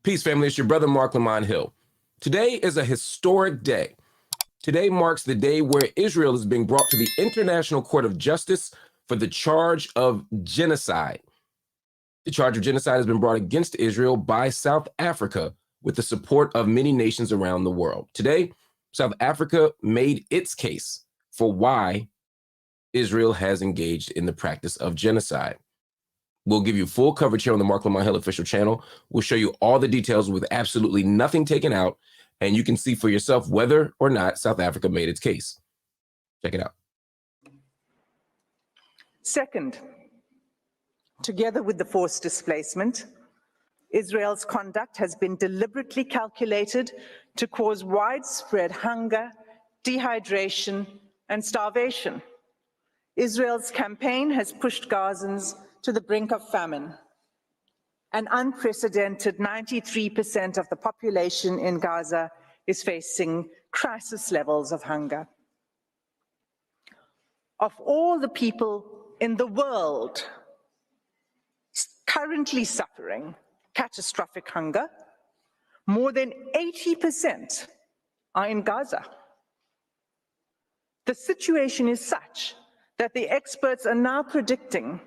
Peace, family. It's your brother, Marc Lamont Hill. Today is a historic day. Today marks the day where Israel is being brought to the International Court of Justice for the charge of genocide. The charge of genocide has been brought against Israel by South Africa with the support of many nations around the world. Today, South Africa made its case for why Israel has engaged in the practice of genocide. We'll give you full coverage here on the Marc Lamont Hill official channel. We'll show you all the details with absolutely nothing taken out, and you can see for yourself whether or not South Africa made its case. Check it out. Second, together with the forced displacement, Israel's conduct has been deliberately calculated to cause widespread hunger, dehydration, and starvation. Israel's campaign has pushed Gazans to the brink of famine. An unprecedented 93% of the population in Gaza is facing crisis levels of hunger. Of all the people in the world currently suffering catastrophic hunger, more than 80% are in Gaza. The situation is such that the experts are now predicting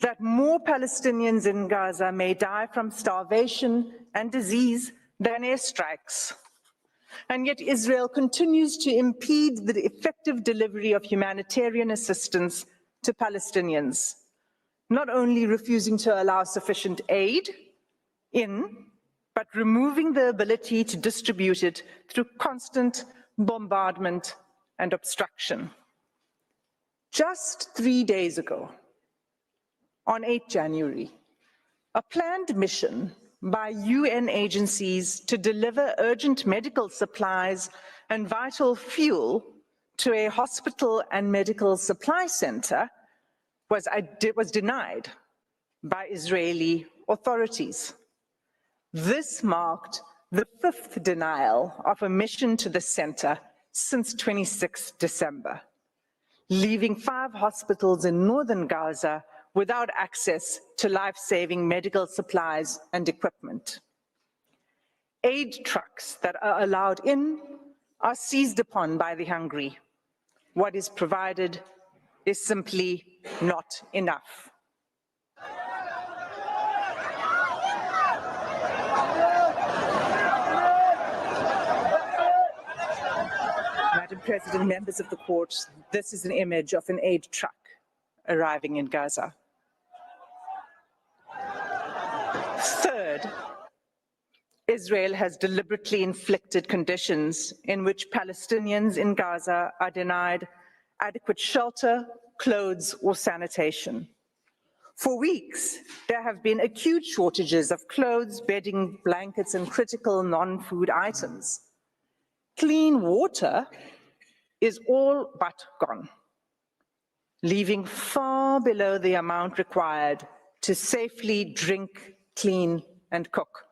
that more Palestinians in Gaza may die from starvation and disease than airstrikes. And yet Israel continues to impede the effective delivery of humanitarian assistance to Palestinians, not only refusing to allow sufficient aid in, but removing the ability to distribute it through constant bombardment and obstruction. Just 3 days ago, on 8 January, a planned mission by UN agencies to deliver urgent medical supplies and vital fuel to a hospital and medical supply center was denied by Israeli authorities. This marked the 5th denial of a mission to the center since 26 December, leaving 5 hospitals in northern Gaza without access to life-saving medical supplies and equipment. Aid trucks that are allowed in are seized upon by the hungry. What is provided is simply not enough. Madam President, members of the court, this is an image of an aid truck arriving in Gaza. Third, Israel has deliberately inflicted conditions in which Palestinians in Gaza are denied adequate shelter, clothes, or sanitation. For weeks, there have been acute shortages of clothes, bedding, blankets, and critical non-food items. Clean water is all but gone, leaving far below the amount required to safely drink, clean, and cook.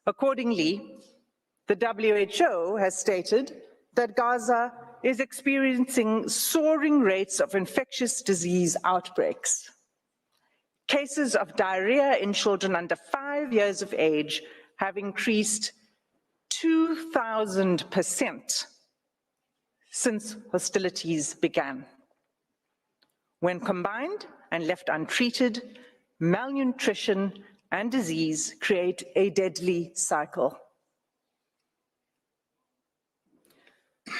Accordingly, the WHO has stated that Gaza is experiencing soaring rates of infectious disease outbreaks. Cases of diarrhea in children under 5 years of age have increased 2,000% since hostilities began. When combined and left untreated, malnutrition and disease create a deadly cycle.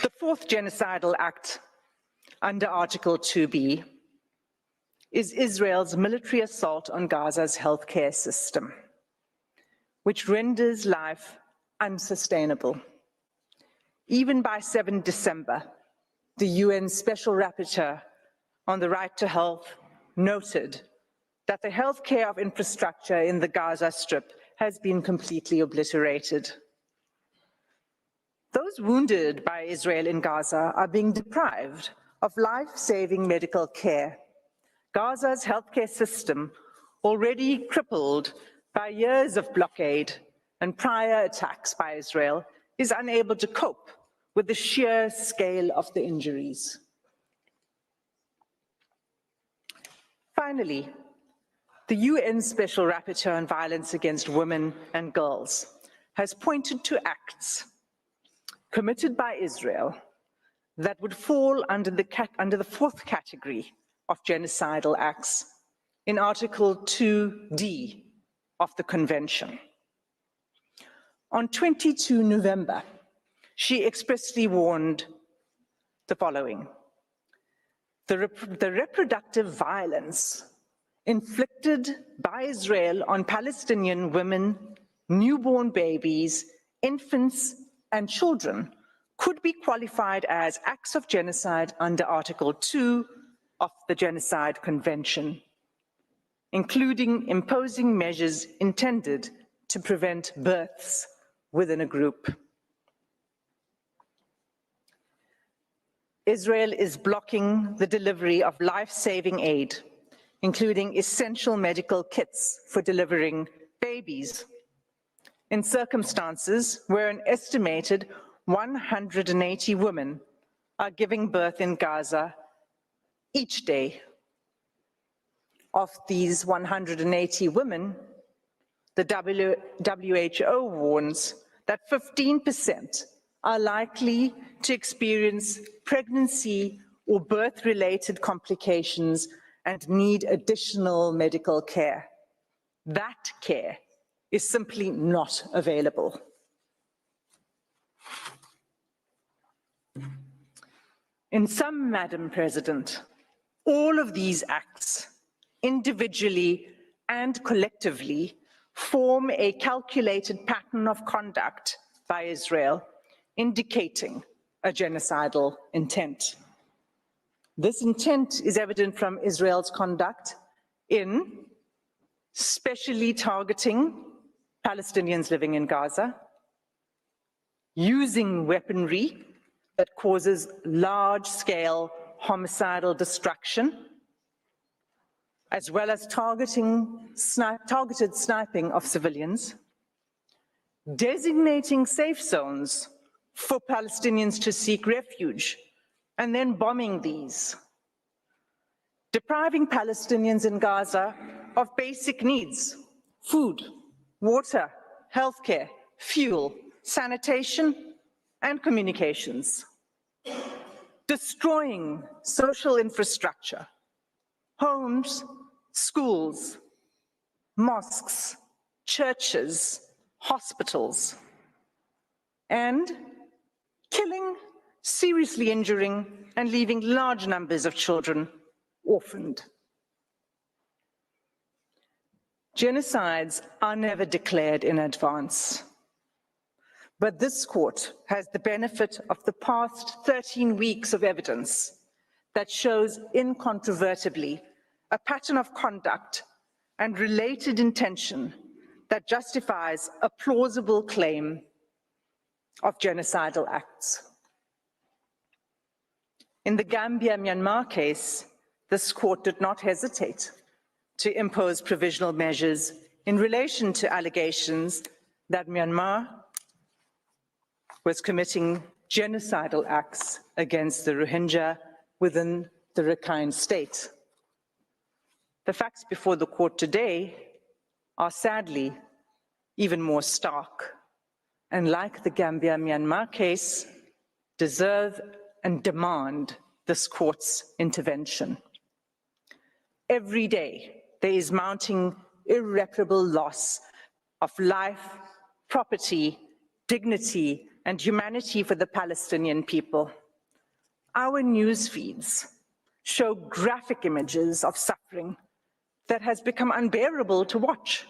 The 4th genocidal act under Article 2B is Israel's military assault on Gaza's healthcare system, which renders life unsustainable. Even by 7 December, the UN Special Rapporteur on the right to health noted that the healthcare infrastructure in the Gaza Strip has been completely obliterated. Those wounded by Israel in Gaza are being deprived of life-saving medical care. Gaza's healthcare system, already crippled by years of blockade and prior attacks by Israel, is unable to cope with the sheer scale of the injuries. Finally, The UN Special Rapporteur on Violence Against Women and Girls has pointed to acts committed by Israel that would fall under the fourth category of genocidal acts in Article 2D of the Convention. On 22 November, she expressly warned the following: the reproductive violence inflicted by Israel on Palestinian women, newborn babies, infants, and children could be qualified as acts of genocide under Article 2 of the Genocide Convention, including imposing measures intended to prevent births within a group. Israel is blocking the delivery of life-saving aid, including essential medical kits for delivering babies, in circumstances where an estimated 180 women are giving birth in Gaza each day. Of these 180 women, the WHO warns that 15% are likely to experience pregnancy or birth-related complications and need additional medical care. That care is simply not available. In sum, Madam President, all of these acts, individually and collectively, form a calculated pattern of conduct by Israel, indicating a genocidal intent. This intent is evident from Israel's conduct in specially targeting Palestinians living in Gaza, using weaponry that causes large-scale homicidal destruction, as well as targeted sniping of civilians, designating safe zones for Palestinians to seek refuge, and then bombing these, depriving Palestinians in Gaza of basic needs: food, water, healthcare, fuel, sanitation, and communications, destroying social infrastructure, homes, schools, mosques, churches, hospitals, and killing, seriously injuring, and leaving large numbers of children orphaned. Genocides are never declared in advance, but this court has the benefit of the past 13 weeks of evidence that shows incontrovertibly a pattern of conduct and related intention that justifies a plausible claim of genocidal acts. In the Gambia-Myanmar case, this court did not hesitate to impose provisional measures in relation to allegations that Myanmar was committing genocidal acts against the Rohingya within the Rakhine state. The facts before the court today are sadly even more stark, and like the Gambia-Myanmar case, deserve and demand this court's intervention. Every day, there is mounting irreparable loss of life, property, dignity, and humanity for the Palestinian people. Our news feeds show graphic images of suffering that has become unbearable to watch.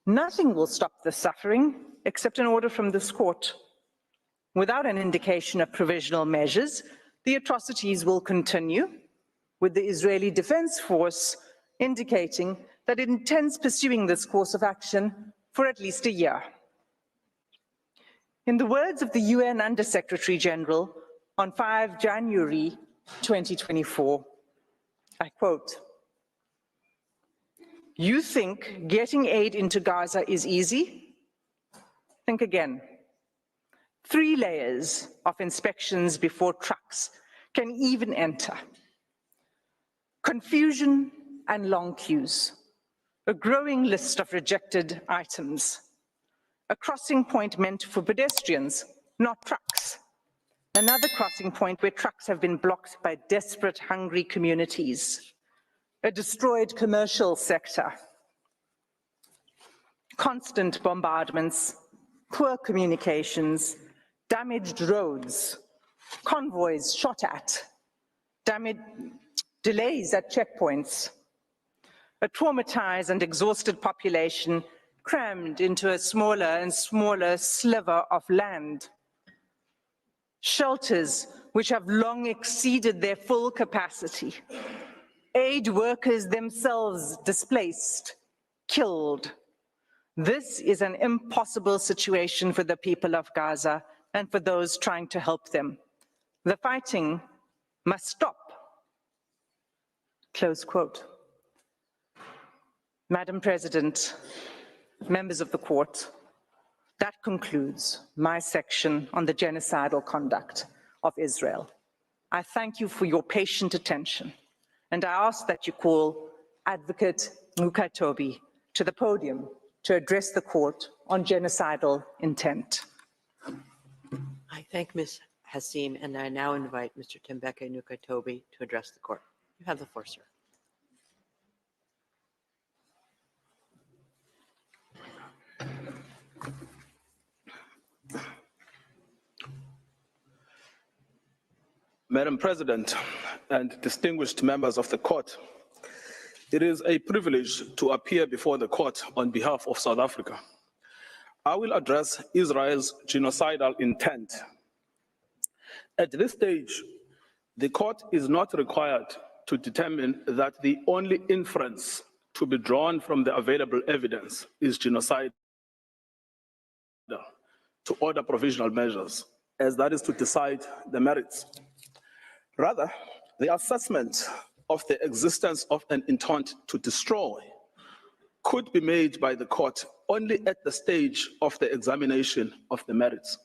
Nothing will stop the suffering except an order from this court. Without an indication of provisional measures, the atrocities will continue, with the Israeli Defense Force indicating that it intends pursuing this course of action for at least a year. In the words of the UN Under-Secretary General on 5 January 2024, I quote, "You think getting aid into Gaza is easy? Think again. 3 layers of inspections before trucks can even enter. Confusion and long queues. a growing list of rejected items, a crossing point meant for pedestrians, not trucks, another crossing point where trucks have been blocked by desperate, hungry communities, a destroyed commercial sector, constant bombardments, poor communications, damaged roads, convoys shot at, delays at checkpoints, a traumatized and exhausted population crammed into a smaller and smaller sliver of land, shelters which have long exceeded their full capacity, aid workers themselves displaced, killed. This is an impossible situation for the people of Gaza and for those trying to help them. The fighting must stop. Close quote. Madam President, members of the court, that concludes my section on the genocidal conduct of Israel. I thank you for your patient attention, and I ask that you call Advocate Nkatobi to the podium to address the court on genocidal intent. I thank Ms. Hassim, and I now invite Mr. Tembeke Nkatobi to address the court. You have the floor, sir. Madam President and distinguished members of the court, it is a privilege to appear before the court on behalf of South Africa. I will address Israel's genocidal intent. At this stage, the court is not required to determine that the only inference to be drawn from the available evidence is genocidal, to order provisional measures, as that is to decide the merits. Rather, the assessment of the existence of an intent to destroy could be made by the court only at the stage of the examination of the merits.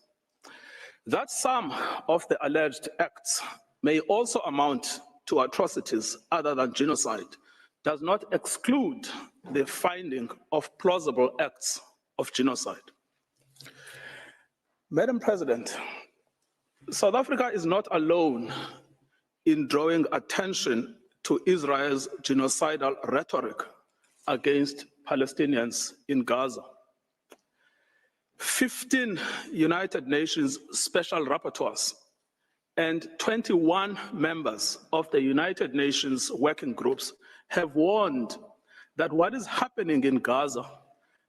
That some of the alleged acts may also amount to atrocities other than genocide does not exclude the finding of plausible acts of genocide. Madam President, South Africa is not alone in drawing attention to Israel's genocidal rhetoric against Palestinians in Gaza. 15 United Nations special rapporteurs and 21 members of the United Nations working groups have warned that what is happening in Gaza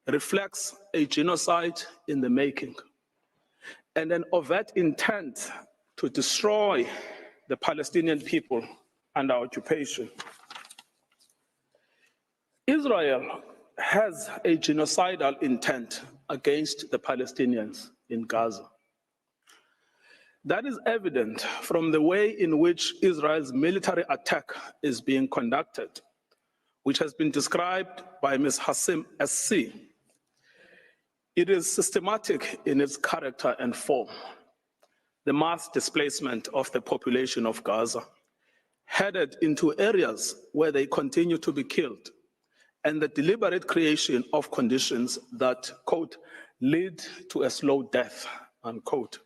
reflects a genocide in the making and an overt intent to destroy the Palestinian people under occupation. Israel has a genocidal intent against the Palestinians in Gaza. That is evident from the way in which Israel's military attack is being conducted, which has been described by Ms. Hassim as C. It is systematic in its character and form. The mass displacement of the population of Gaza, headed into areas where they continue to be killed, and the deliberate creation of conditions that, quote, lead to a slow death, unquote.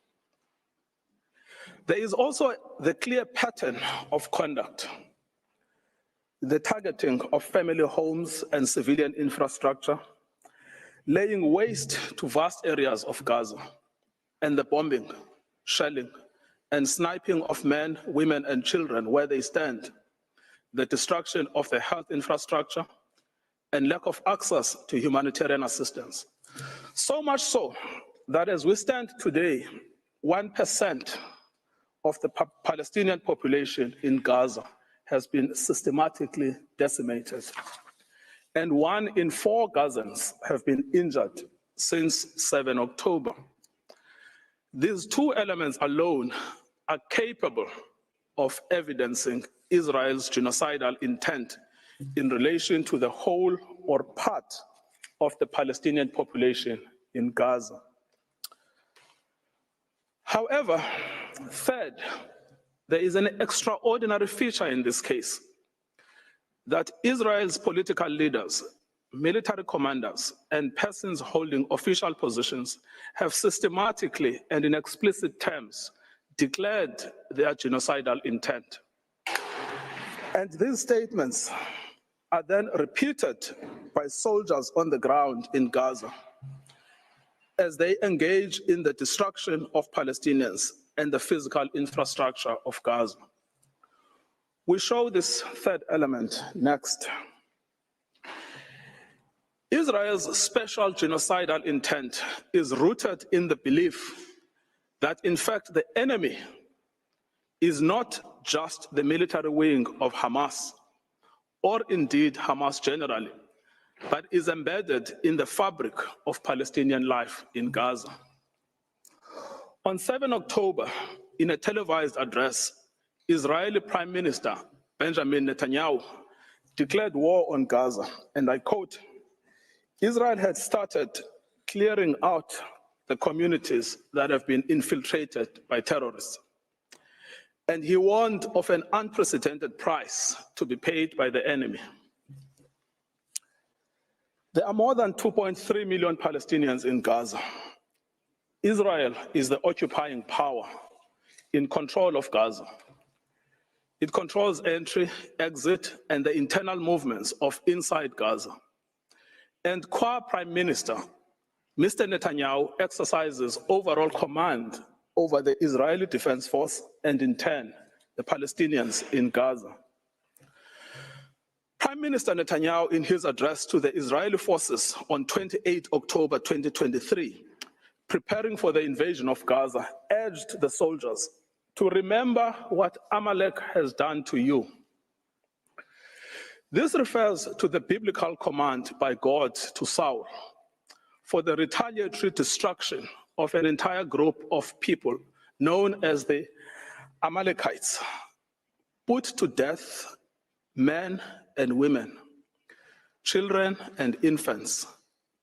There is also the clear pattern of conduct, the targeting of family homes and civilian infrastructure, laying waste to vast areas of Gaza, and the bombing, shelling, and sniping of men, women, and children where they stand, the destruction of the health infrastructure, and lack of access to humanitarian assistance. So much so that as we stand today, 1% of the Palestinian population in Gaza has been systematically decimated, and 1 in 4 Gazans have been injured since 7 October. These two elements alone are capable of evidencing Israel's genocidal intent in relation to the whole or part of the Palestinian population in Gaza. However, third, there is an extraordinary feature in this case, that Israel's political leaders military commanders, and persons holding official positions have systematically and in explicit terms declared their genocidal intent. And these statements are then repeated by soldiers on the ground in Gaza as they engage in the destruction of Palestinians and the physical infrastructure of Gaza. We show this third element next. Israel's special genocidal intent is rooted in the belief that, in fact, the enemy is not just the military wing of Hamas, or indeed Hamas generally, but is embedded in the fabric of Palestinian life in Gaza. On 7 October, in a televised address, Israeli Prime Minister Benjamin Netanyahu declared war on Gaza, and I quote, "Israel had started clearing out the communities that have been infiltrated by terrorists." And he warned of an unprecedented price to be paid by the enemy. There are more than 2.3 million Palestinians in Gaza. Israel is the occupying power in control of Gaza. It controls entry, exit, and the internal movements of inside Gaza. And qua Prime Minister, Mr. Netanyahu exercises overall command over the Israeli Defense Force and in turn, the Palestinians in Gaza. Prime Minister Netanyahu, in his address to the Israeli forces on 28 October 2023, preparing for the invasion of Gaza, urged the soldiers to remember what Amalek has done to you. This refers to the biblical command by God to Saul for the retaliatory destruction of an entire group of people known as the Amalekites, put to death men and women, children and infants,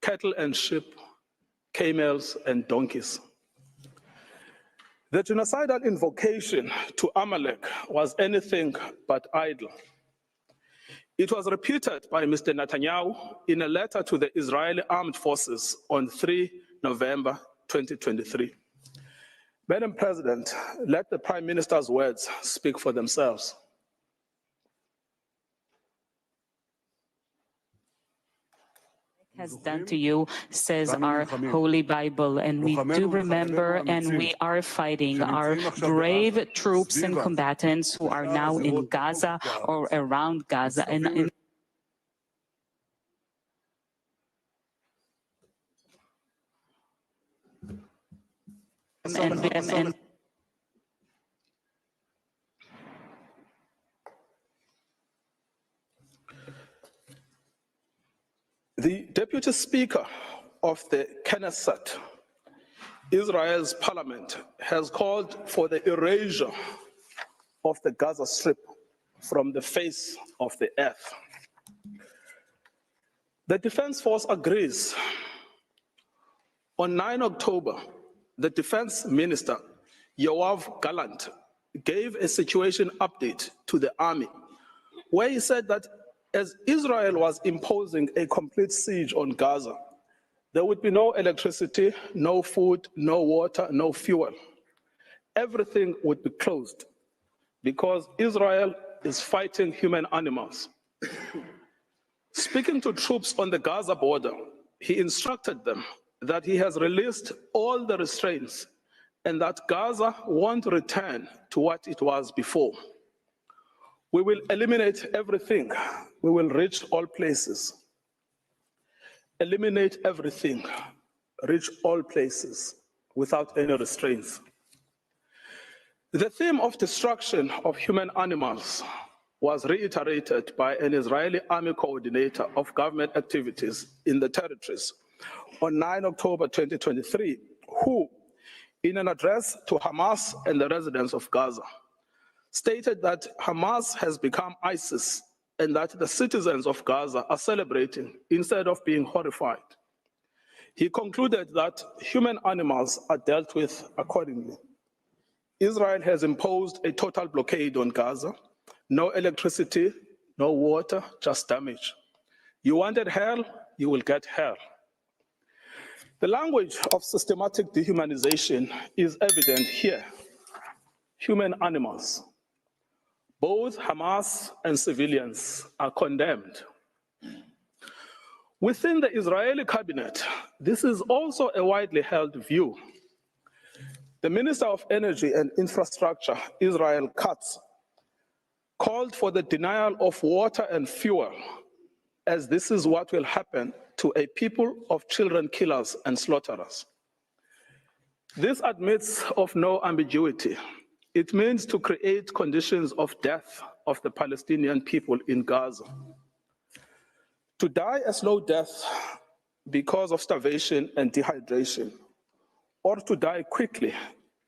cattle and sheep, camels and donkeys. The genocidal invocation to Amalek was anything but idle. It was repeated by Mr. Netanyahu in a letter to the Israeli Armed Forces on 3 November 2023. Madam President, let the Prime Minister's words speak for themselves. Has done to you, says our Holy Bible, and we do remember and we are fighting our brave troops and combatants who are now in Gaza or around Gaza. And the Deputy Speaker of the Knesset, Israel's parliament, has called for the erasure of the Gaza Strip from the face of the earth. The Defense Force agrees. On 9 October, the Defense Minister, Yoav Gallant, gave a situation update to the army, where he said that as Israel was imposing a complete siege on Gaza, there would be no electricity, no food, no water, no fuel. Everything would be closed because Israel is fighting human animals. Speaking to troops on the Gaza border, he instructed them that he has released all the restraints and that Gaza won't return to what it was before. We will eliminate everything. We will reach all places. Eliminate everything. Reach all places without any restraints. The theme of destruction of human animals was reiterated by an Israeli army coordinator of government activities in the territories on 9 October 2023, who, in an address to Hamas and the residents of Gaza, stated that Hamas has become ISIS and that the citizens of Gaza are celebrating instead of being horrified. He concluded that human animals are dealt with accordingly. Israel has imposed a total blockade on Gaza, no electricity, no water, just damage. You wanted hell, you will get hell. The language of systematic dehumanization is evident here. Human animals, both Hamas and civilians, are condemned. Within the Israeli cabinet, this is also a widely held view. The Minister of Energy and Infrastructure, Israel Katz, called for the denial of water and fuel, as this is what will happen to a people of children killers and slaughterers. This admits of no ambiguity. It means to create conditions of death of the Palestinian people in Gaza. To die a slow death because of starvation and dehydration, or to die quickly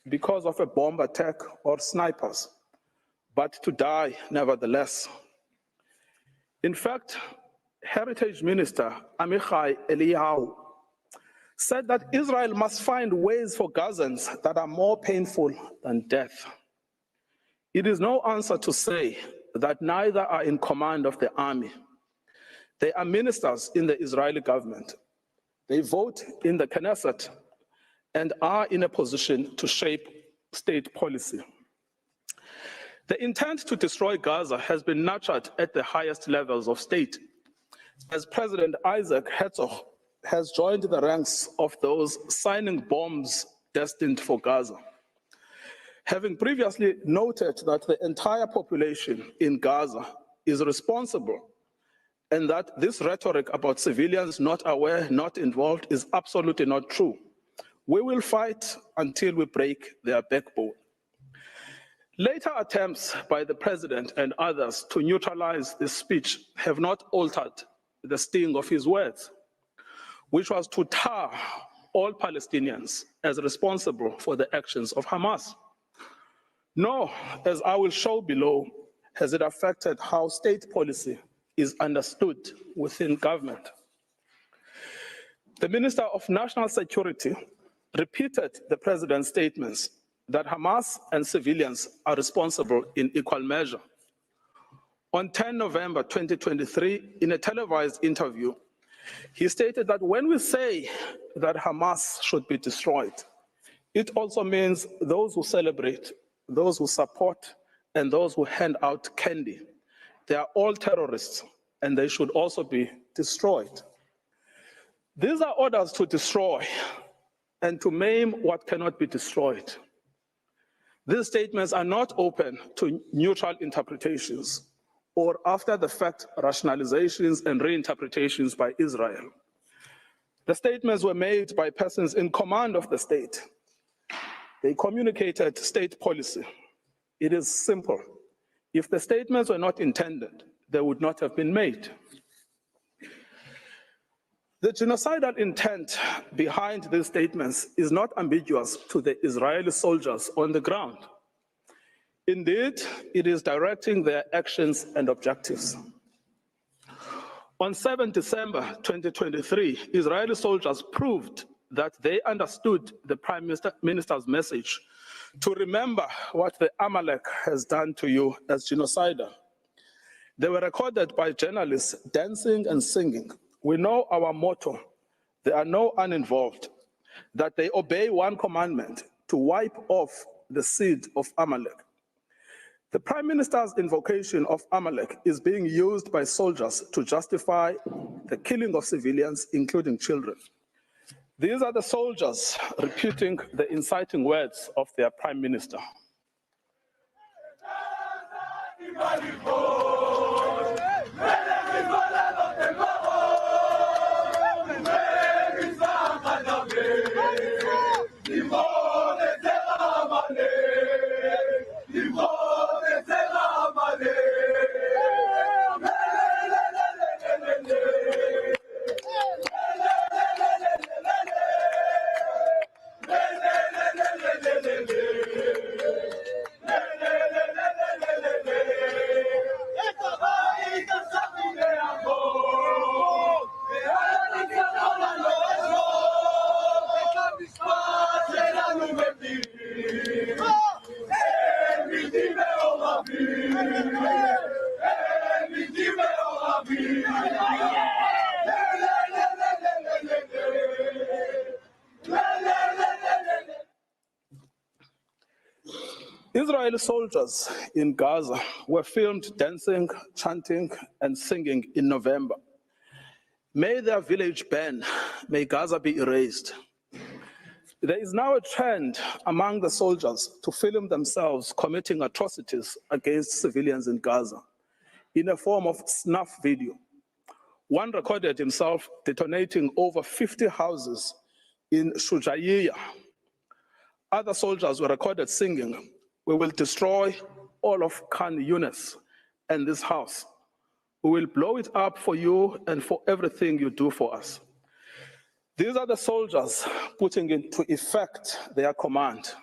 because of a bomb attack or snipers, but to die nevertheless. In fact, Heritage Minister Amichai Eliyahu said that Israel must find ways for Gazans that are more painful than death. It is no answer to say that neither are in command of the army. They are ministers in the Israeli government. They vote in the Knesset and are in a position to shape state policy. The intent to destroy Gaza has been nurtured at the highest levels of state, as President Isaac Herzog has joined the ranks of those signing bombs destined for Gaza. Having previously noted that the entire population in Gaza is responsible and that this rhetoric about civilians not aware, not involved is absolutely not true, we will fight until we break their backbone. Later attempts by the president and others to neutralize this speech have not altered the sting of his words, which was to tar all Palestinians as responsible for the actions of Hamas. Nor, as I will show below, has it affected how state policy is understood within government. The Minister of National Security repeated the president's statements that Hamas and civilians are responsible in equal measure. On 10 November 2023, in a televised interview, he stated that when we say that Hamas should be destroyed, it also means those who celebrate, those who support, and those who hand out candy. They are all terrorists, and they should also be destroyed. These are orders to destroy and to maim what cannot be destroyed. These statements are not open to neutral interpretations or after-the-fact rationalizations and reinterpretations by Israel. The statements were made by persons in command of the state. They communicated state policy. It is simple. If the statements were not intended, they would not have been made. The genocidal intent behind these statements is not ambiguous to the Israeli soldiers on the ground. Indeed, it is directing their actions and objectives. On 7 December 2023, Israeli soldiers proved that they understood the Prime Minister's message to remember what the Amalek has done to you as genocidal. They were recorded by journalists dancing and singing. We know our motto, there are no uninvolved, that they obey one commandment, to wipe off the seed of Amalek. The Prime Minister's invocation of Amalek is being used by soldiers to justify the killing of civilians, including children. These are the soldiers repeating the inciting words of their Prime Minister. Israeli soldiers in Gaza were filmed dancing, chanting, and singing in November. May their village burn, may Gaza be erased. There is now a trend among the soldiers to film themselves committing atrocities against civilians in Gaza in a form of snuff video. One recorded himself detonating over 50 houses in Shujaiya. Other soldiers were recorded singing, "We will destroy all of Khan Yunis and this house. We will blow it up for you and for everything you do for us." These are the soldiers putting into effect their command.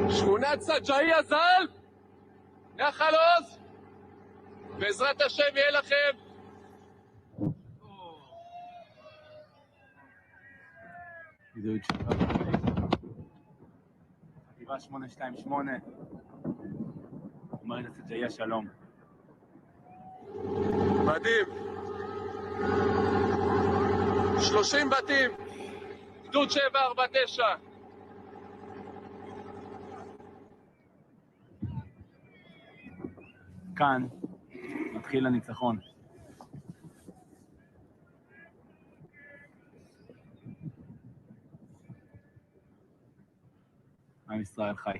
שכונת סג'איה ז"ל, נחל עוז, בעזרת השם יהיה לכם. חטיבה 828, אומרת סג'איה שלום. בתים, 30 בתים, גדוד 749. כאן מתחיל הניצחון. עם ישראל חי.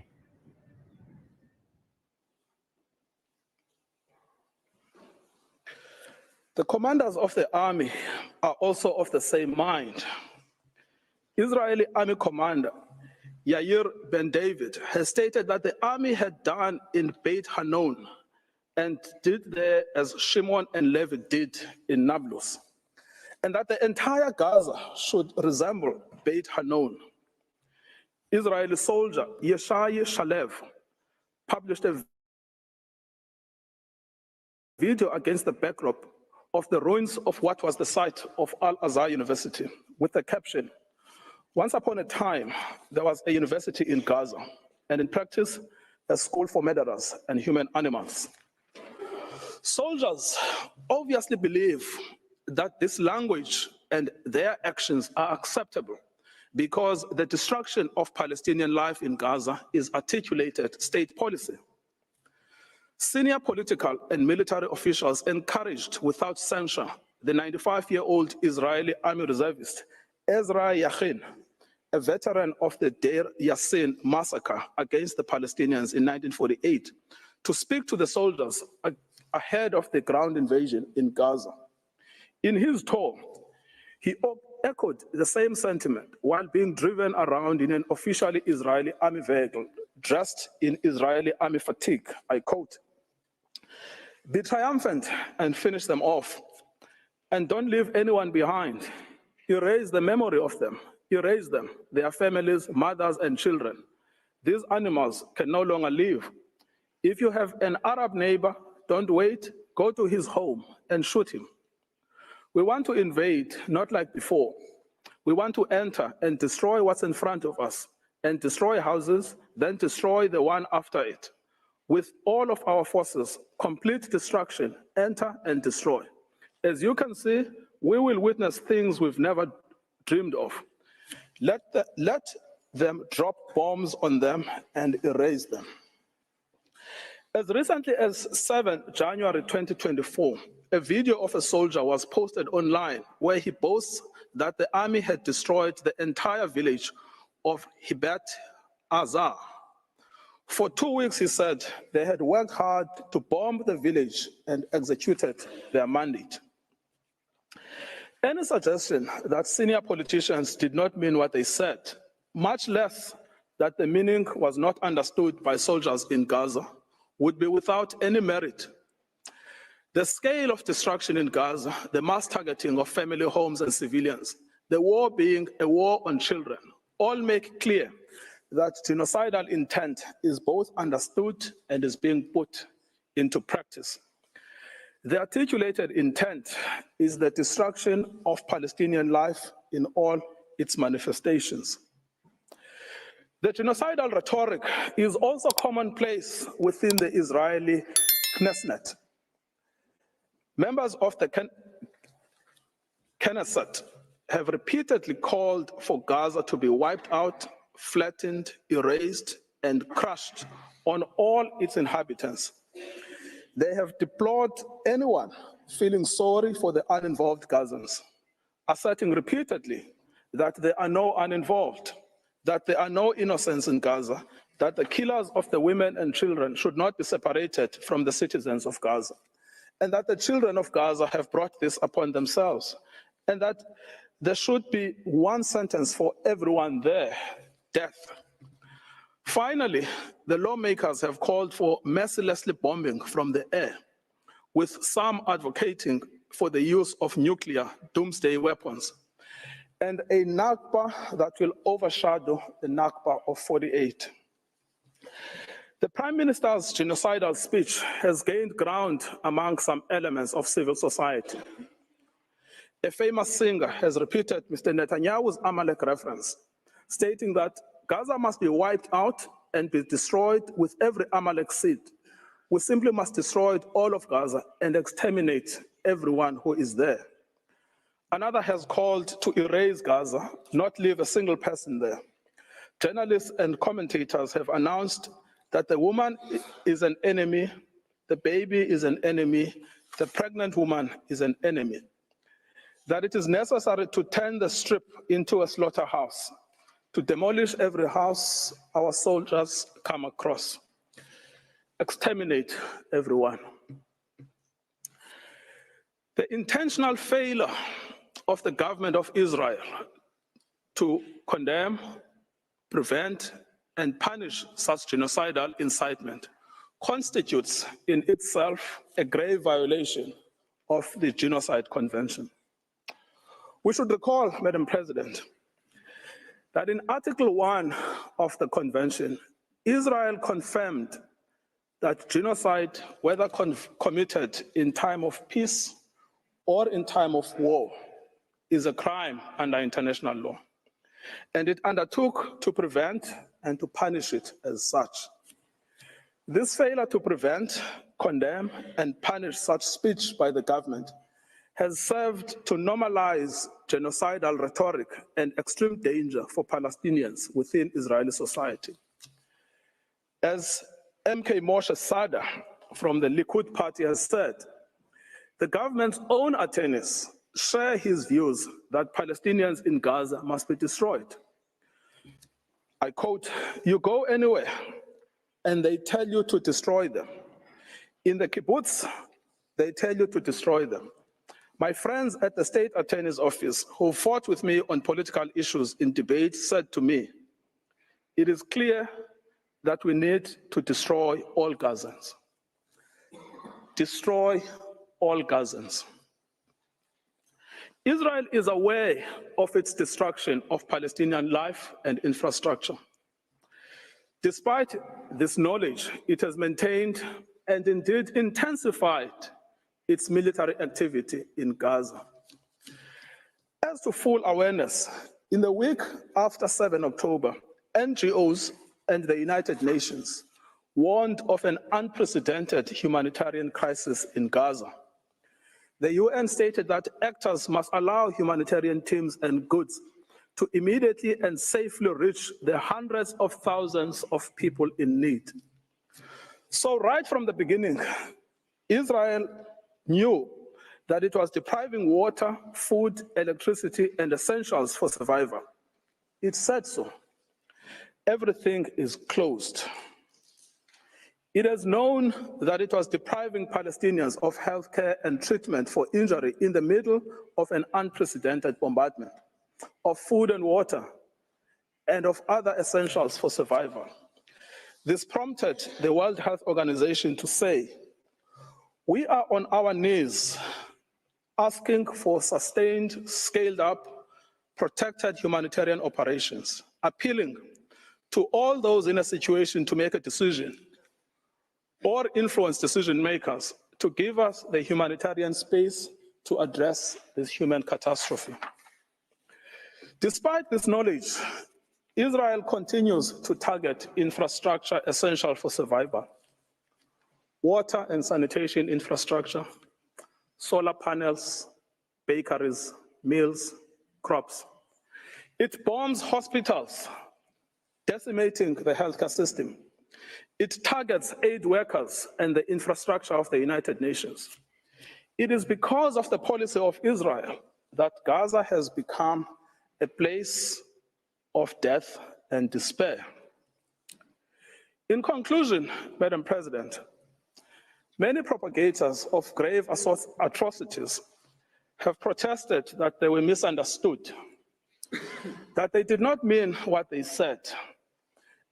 The commanders of the army are also of the same mind. Israeli army commander Yair Ben David has stated that the army had done in Beit Hanon and did there as Shimon and Levi did in Nablus, and that the entire Gaza should resemble Beit Hanon. Israeli soldier Yeshai Shalev published a video against the backdrop of the ruins of what was the site of Al-Azhar University with the caption, "Once upon a time, there was a university in Gaza, and in practice, a school for murderers and human animals." Soldiers obviously believe that this language and their actions are acceptable because the destruction of Palestinian life in Gaza is articulated state policy. Senior political and military officials encouraged without censure the 95-year-old Israeli army reservist Ezra Yachin, a veteran of the Deir Yassin massacre against the Palestinians in 1948, to speak to the soldiers ahead of the ground invasion in Gaza. In his talk, he echoed the same sentiment while being driven around in an officially Israeli army vehicle dressed in Israeli army fatigue. I quote, "Be triumphant and finish them off, and don't leave anyone behind. Erase the memory of them. Erase them, their families, mothers, and children. These animals can no longer live. If you have an Arab neighbor, don't wait, go to his home and shoot him. We want to invade, not like before. We want to enter and destroy what's in front of us, and destroy houses, then destroy the one after it. With all of our forces, complete destruction, enter and destroy. As you can see, we will witness things we've never dreamed of. Let them drop bombs on them and erase them." As recently as 7 January 2024, a video of a soldier was posted online where he boasts that the army had destroyed the entire village of Hibat Azar. For 2 weeks, he said, they had worked hard to bomb the village and executed their mandate. Any suggestion that senior politicians did not mean what they said, much less that the meaning was not understood by soldiers in Gaza, would be without any merit. The scale of destruction in Gaza, the mass targeting of family homes and civilians, the war being a war on children, all make clear that genocidal intent is both understood and is being put into practice. The articulated intent is the destruction of Palestinian life in all its manifestations. The genocidal rhetoric is also commonplace within the Israeli Knesset. Members of the Genocide have repeatedly called for Gaza to be wiped out, flattened, erased, and crushed on all its inhabitants. They have deplored anyone feeling sorry for the uninvolved Gazans, asserting repeatedly that there are no uninvolved, that there are no innocents in Gaza, that the killers of the women and children should not be separated from the citizens of Gaza, and that the children of Gaza have brought this upon themselves, and that there should be one sentence for everyone there, death. Finally, the lawmakers have called for mercilessly bombing from the air, with some advocating for the use of nuclear doomsday weapons, and a Nakba that will overshadow the Nakba of '48. The Prime Minister's genocidal speech has gained ground among some elements of civil society. A famous singer has repeated Mr. Netanyahu's Amalek reference, stating that Gaza must be wiped out and be destroyed with every Amalek seed. We simply must destroy all of Gaza and exterminate everyone who is there. Another has called to erase Gaza, not leave a single person there. Journalists and commentators have announced that the woman is an enemy, the baby is an enemy, the pregnant woman is an enemy, that it is necessary to turn the strip into a slaughterhouse, to demolish every house our soldiers come across, exterminate everyone. The intentional failure of the government of Israel to condemn, prevent, and punish such genocidal incitement constitutes in itself a grave violation of the Genocide Convention. We should recall, Madam President, that in Article 1 of the Convention, Israel confirmed that genocide, whether committed in time of peace or in time of war, is a crime under international law. And it undertook to prevent and to punish it as such. This failure to prevent, condemn, and punish such speech by the government has served to normalize genocidal rhetoric and extreme danger for Palestinians within Israeli society. As MK Moshe Sada from the Likud party has said, the government's own attorneys share his views that Palestinians in Gaza must be destroyed. I quote, "You go anywhere and they tell you to destroy them. In the kibbutz, they tell you to destroy them. My friends at the state attorney's office who fought with me on political issues in debate said to me, it is clear that we need to destroy all Gazans. Destroy all Gazans." Israel is aware of its destruction of Palestinian life and infrastructure. Despite this knowledge, it has maintained and indeed intensified its military activity in Gaza. As to full awareness, in the week after 7 October, NGOs and the United Nations warned of an unprecedented humanitarian crisis in Gaza. The UN stated that actors must allow humanitarian teams and goods to immediately and safely reach the hundreds of thousands of people in need. So right from the beginning, Israel knew that it was depriving water, food, electricity, and essentials for survival. It said so. Everything is closed. It has known that it was depriving Palestinians of healthcare and treatment for injury in the middle of an unprecedented bombardment, of food and water, and of other essentials for survival. This prompted the World Health Organization to say, we are on our knees asking for sustained, scaled up, protected humanitarian operations, appealing to all those in a situation to make a decision or influence decision makers to give us the humanitarian space to address this human catastrophe. Despite this knowledge, Israel continues to target infrastructure essential for survival: water and sanitation infrastructure, solar panels, bakeries, mills, crops. It bombs hospitals, decimating the healthcare system. It targets aid workers and the infrastructure of the United Nations. It is because of the policy of Israel that Gaza has become a place of death and despair. In conclusion, Madam President, many propagators of grave atrocities have protested that they were misunderstood, that they did not mean what they said,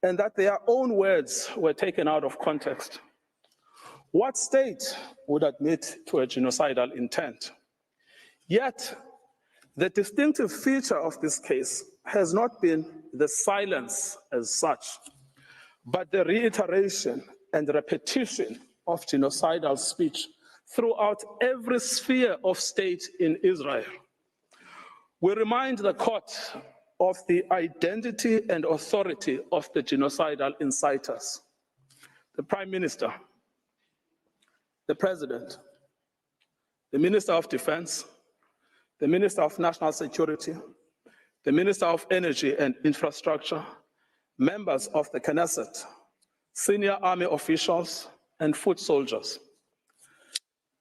and that their own words were taken out of context. What state would admit to a genocidal intent? Yet, the distinctive feature of this case has not been the silence as such, but the reiteration and repetition of genocidal speech throughout every sphere of state in Israel. We remind the court of the identity and authority of the genocidal inciters: the Prime Minister, the President, the Minister of Defense, the Minister of National Security, the Minister of Energy and Infrastructure, members of the Knesset, senior army officials, and foot soldiers.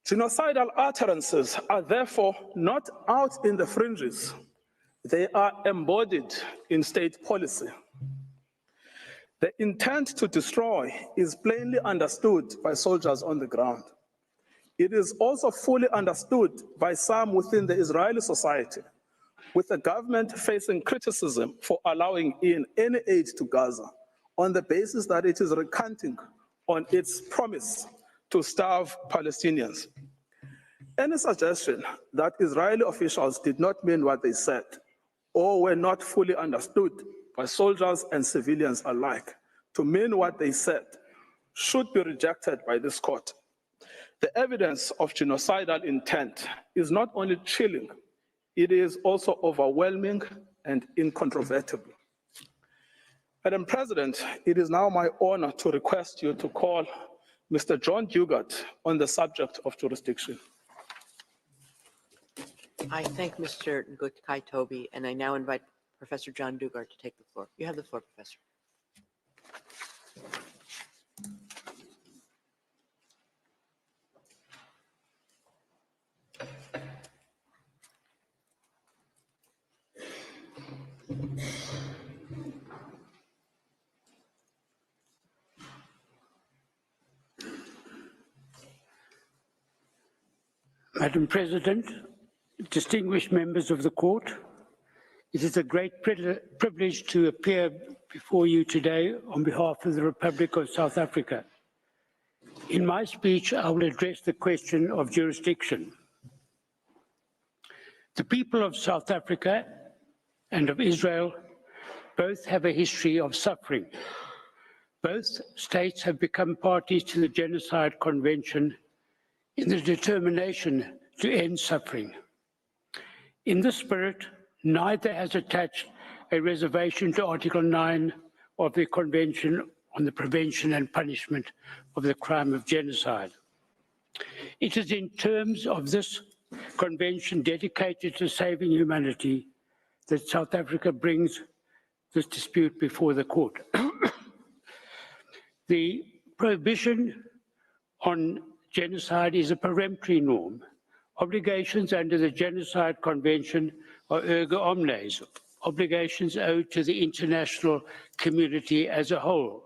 Genocidal utterances are therefore not out in the fringes. They are embodied in state policy. The intent to destroy is plainly understood by soldiers on the ground. It is also fully understood by some within the Israeli society, with the government facing criticism for allowing in any aid to Gaza on the basis that it is recanting on its promise to starve Palestinians. Any suggestion that Israeli officials did not mean what they said or were not fully understood by soldiers and civilians alike to mean what they said should be rejected by this court. The evidence of genocidal intent is not only chilling, it is also overwhelming and incontrovertible. Madam President, it is now my honor to request you to call Mr. John Dugard on the subject of jurisdiction. I thank Mr. Ngukai Toby, and I now invite Professor John Dugard to take the floor. You have the floor, Professor. Madam President, distinguished members of the court, it is a great privilege to appear before you today on behalf of the Republic of South Africa. In my speech, I will address the question of jurisdiction. The people of South Africa and of Israel both have a history of suffering. Both states have become parties to the Genocide Convention in the determination to end suffering. In this spirit, neither has attached a reservation to Article 9 of the Convention on the Prevention and Punishment of the Crime of Genocide. It is in terms of this convention dedicated to saving humanity that South Africa brings this dispute before the court. The prohibition on genocide is a peremptory norm. Obligations under the Genocide Convention are erga omnes, obligations owed to the international community as a whole.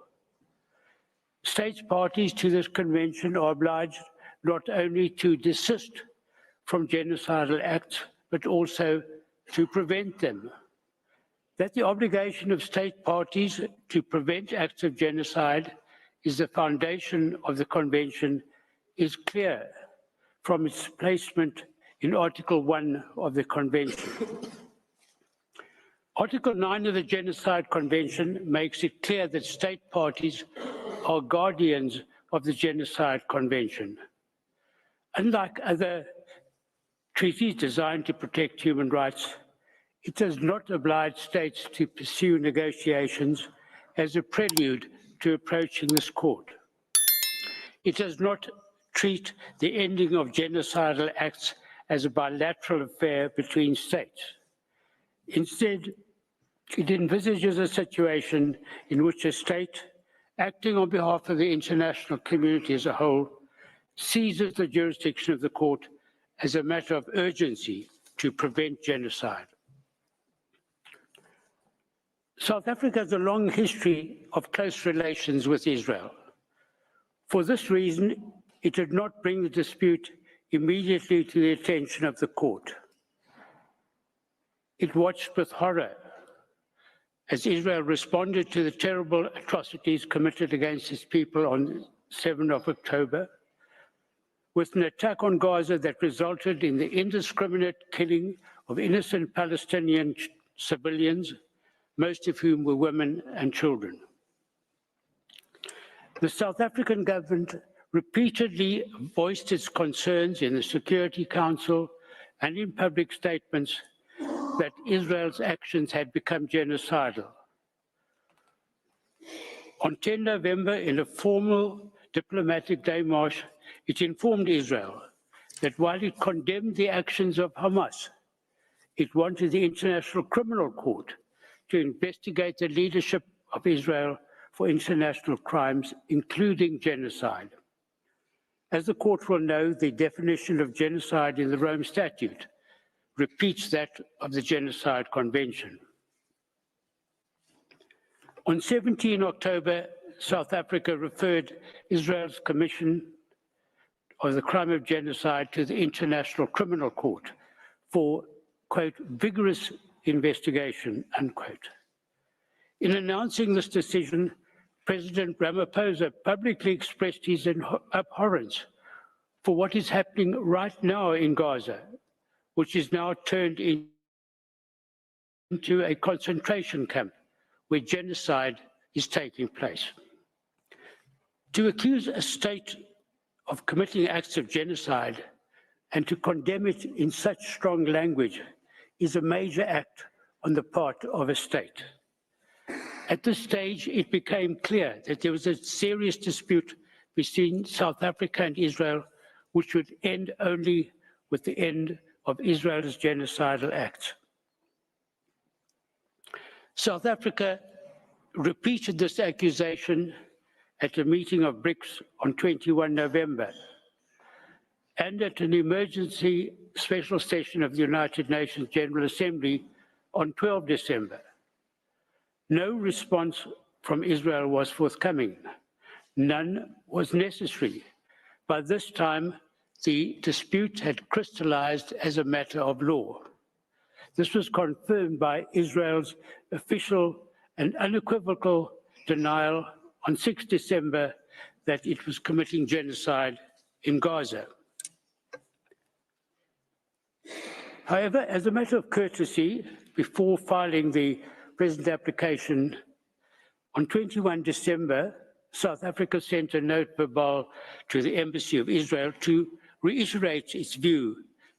States parties to this convention are obliged not only to desist from genocidal acts, but also to prevent them. That the obligation of state parties to prevent acts of genocide is the foundation of the convention is clear from its placement in Article 1 of the Convention. Article 9 of the Genocide Convention makes it clear that state parties are guardians of the Genocide Convention. Unlike other treaties designed to protect human rights, it does not oblige states to pursue negotiations as a prelude to approaching this court. It does not treat the ending of genocidal acts as a bilateral affair between states. Instead, it envisages a situation in which a state, acting on behalf of the international community as a whole, seizes the jurisdiction of the court as a matter of urgency to prevent genocide. South Africa has a long history of close relations with Israel. For this reason, it did not bring the dispute immediately to the attention of the court. It watched with horror as Israel responded to the terrible atrocities committed against its people on 7 October, with an attack on Gaza that resulted in the indiscriminate killing of innocent Palestinian civilians, most of whom were women and children. The South African government repeatedly voiced its concerns in the Security Council and in public statements that Israel's actions had become genocidal. On 10 November, in a formal diplomatic démarche, it informed Israel that while it condemned the actions of Hamas, it wanted the International Criminal Court to investigate the leadership of Israel for international crimes, including genocide. As the court will know, the definition of genocide in the Rome Statute repeats that of the Genocide Convention. On 17 October, South Africa referred Israel's commission of the crime of genocide to the International Criminal Court for, quote, vigorous investigation, unquote. In announcing this decision, President Ramaphosa publicly expressed his abhorrence for what is happening right now in Gaza, which is now turned into a concentration camp where genocide is taking place. To accuse a state of committing acts of genocide and to condemn it in such strong language is a major act on the part of a state. At this stage, it became clear that there was a serious dispute between South Africa and Israel, which would end only with the end of Israel's genocidal acts. South Africa repeated this accusation at a meeting of BRICS on 21 November and at an emergency special session of the United Nations General Assembly on 12 December. No response from Israel was forthcoming. None was necessary. By this time, the dispute had crystallized as a matter of law. This was confirmed by Israel's official and unequivocal denial on 6 December that it was committing genocide in Gaza. However, as a matter of courtesy, before filing the present application, on 21 December, South Africa sent a note verbal to the Embassy of Israel to reiterate its view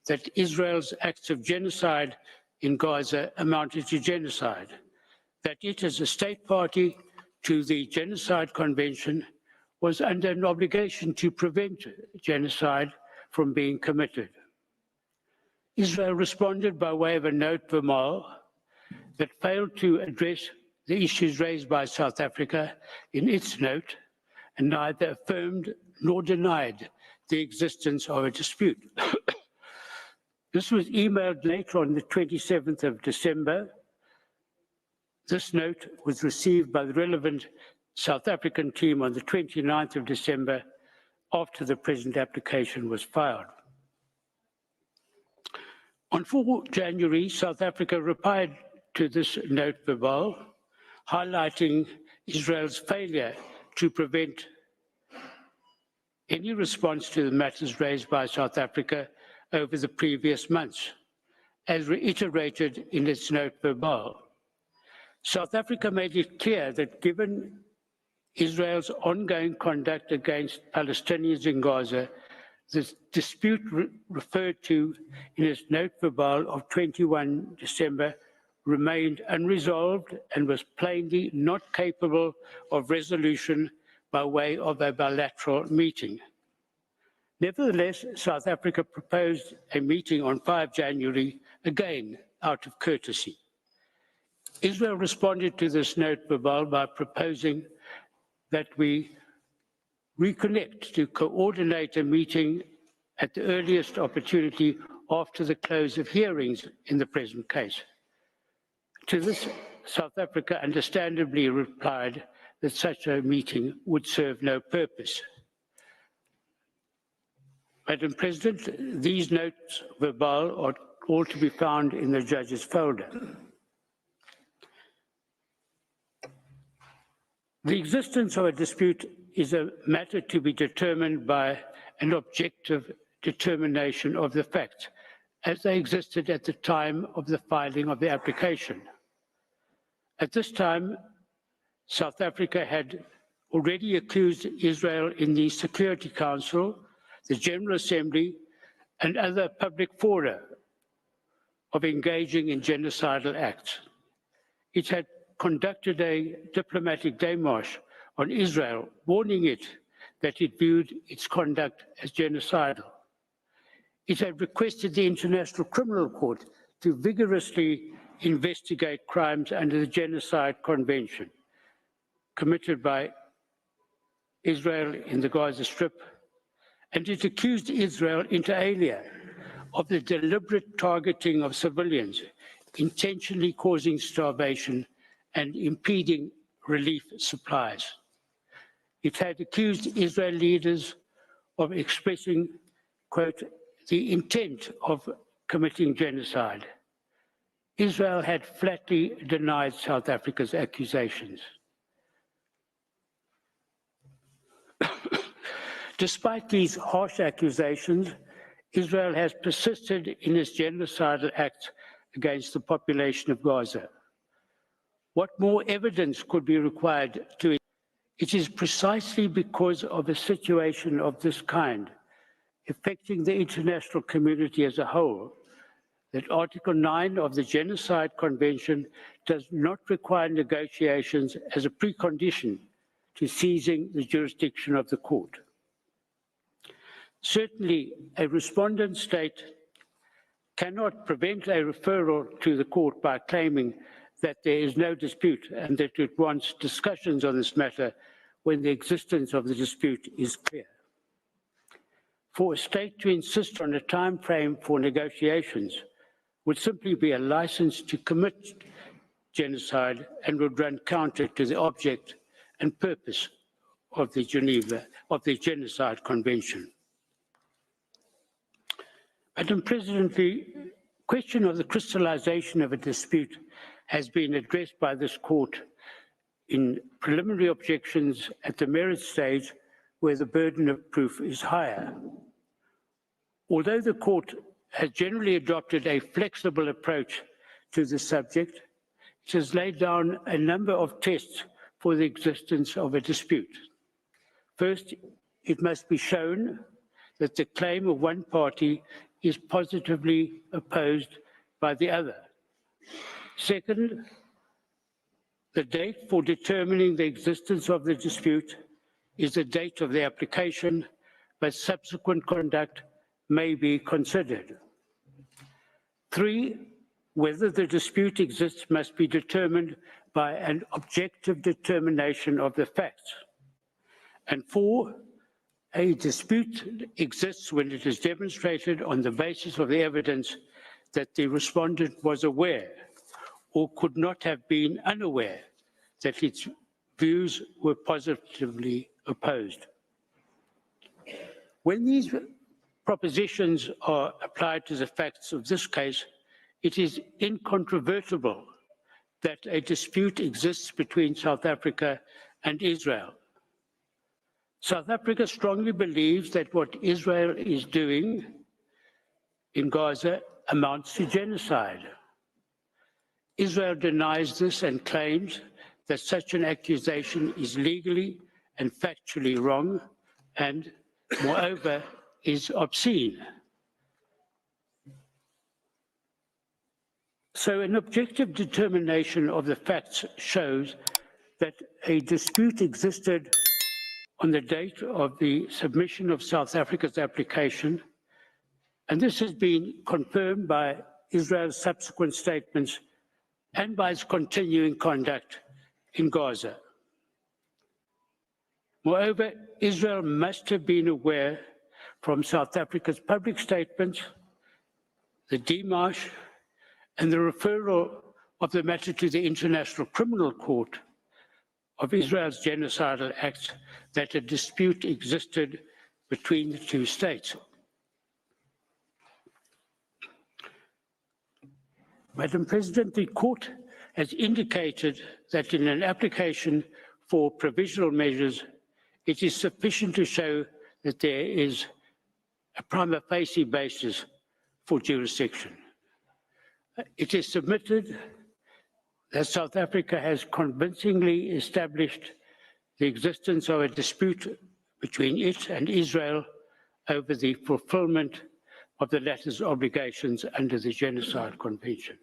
that Israel's acts of genocide in Gaza amounted to genocide, that it, as a state party to the Genocide Convention, was under an obligation to prevent genocide from being committed. Israel responded by way of a note verbal that failed to address the issues raised by South Africa in its note and neither affirmed nor denied the existence of a dispute. This was emailed later on the 27th of December. This note was received by the relevant South African team on the 29th of December after the present application was filed. On 4 January, South Africa replied to this note verbal, highlighting Israel's failure to prevent any response to the matters raised by South Africa over the previous months, as reiterated in its note verbal. South Africa made it clear that given Israel's ongoing conduct against Palestinians in Gaza, the dispute referred to in its note verbal of 21 December remained unresolved and was plainly not capable of resolution by way of a bilateral meeting. Nevertheless, South Africa proposed a meeting on 5 January, again out of courtesy. Israel responded to this note verbal by proposing that we reconnect to coordinate a meeting at the earliest opportunity after the close of hearings in the present case. To this, South Africa understandably replied that such a meeting would serve no purpose. Madam President, these notes verbal are all to be found in the judge's folder. The existence of a dispute is a matter to be determined by an objective determination of the facts as they existed at the time of the filing of the application. At this time, South Africa had already accused Israel in the Security Council, the General Assembly, and other public fora of engaging in genocidal acts. It had conducted a diplomatic démarche on Israel, warning it that it viewed its conduct as genocidal. It had requested the International Criminal Court to vigorously investigate crimes under the Genocide Convention committed by Israel in the Gaza Strip, and it accused Israel inter alia of the deliberate targeting of civilians, intentionally causing starvation and impeding relief supplies. It had accused Israel leaders of expressing, quote, the intent of committing genocide. Israel had flatly denied South Africa's accusations. Despite these harsh accusations, Israel has persisted in its genocidal acts against the population of Gaza. What more evidence could be required to it? It is precisely because of a situation of this kind, affecting the international community as a whole, that Article 9 of the Genocide Convention does not require negotiations as a precondition to seizing the jurisdiction of the court. Certainly, a respondent state cannot prevent a referral to the court by claiming that there is no dispute and that it wants discussions on this matter when the existence of the dispute is clear. For a state to insist on a time frame for negotiations would simply be a license to commit genocide and would run counter to the object and purpose of the Genocide Convention. Madam President, the question of the crystallization of a dispute has been addressed by this court in preliminary objections at the merit stage where the burden of proof is higher. Although the court has generally adopted a flexible approach to the subject, it has laid down a number of tests for the existence of a dispute. First, it must be shown that the claim of one party is positively opposed by the other. Second, the date for determining the existence of the dispute is the date of the application, but subsequent conduct may be considered. 3, whether the dispute exists must be determined by an objective determination of the facts. And 4, a dispute exists when it is demonstrated on the basis of the evidence that the respondent was aware or could not have been unaware that its views were positively opposed. When these propositions are applied to the facts of this case, it is incontrovertible that a dispute exists between South Africa and Israel. South Africa strongly believes that what Israel is doing in Gaza amounts to genocide. Israel denies this and claims that such an accusation is legally and factually wrong and, moreover, is obscene. So an objective determination of the facts shows that a dispute existed on the date of the submission of South Africa's application, and this has been confirmed by Israel's subsequent statements and by its continuing conduct in Gaza. Moreover, Israel must have been aware from South Africa's public statements, the démarche, and the referral of the matter to the International Criminal Court of Israel's genocidal acts that a dispute existed between the two states. Madam President, the court has indicated that in an application for provisional measures, it is sufficient to show that there is a prima facie basis for jurisdiction. It is submitted that South Africa has convincingly established the existence of a dispute between it and Israel over the fulfillment of the latter's obligations under the Genocide Convention.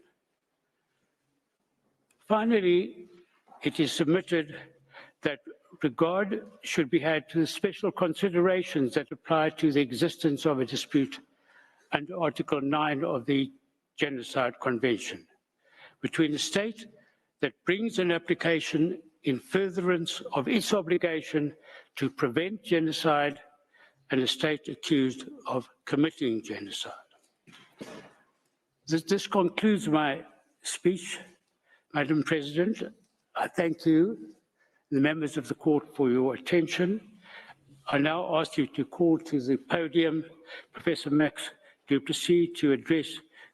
Finally, it is submitted that regard should be had to the special considerations that apply to the existence of a dispute under Article 9 of the Genocide Convention between a state that brings an application in furtherance of its obligation to prevent genocide and a state accused of committing genocide. This concludes my speech, Madam President. I thank you, the members of the court, for your attention. I now ask you to call to the podium Professor Max du Plessis to address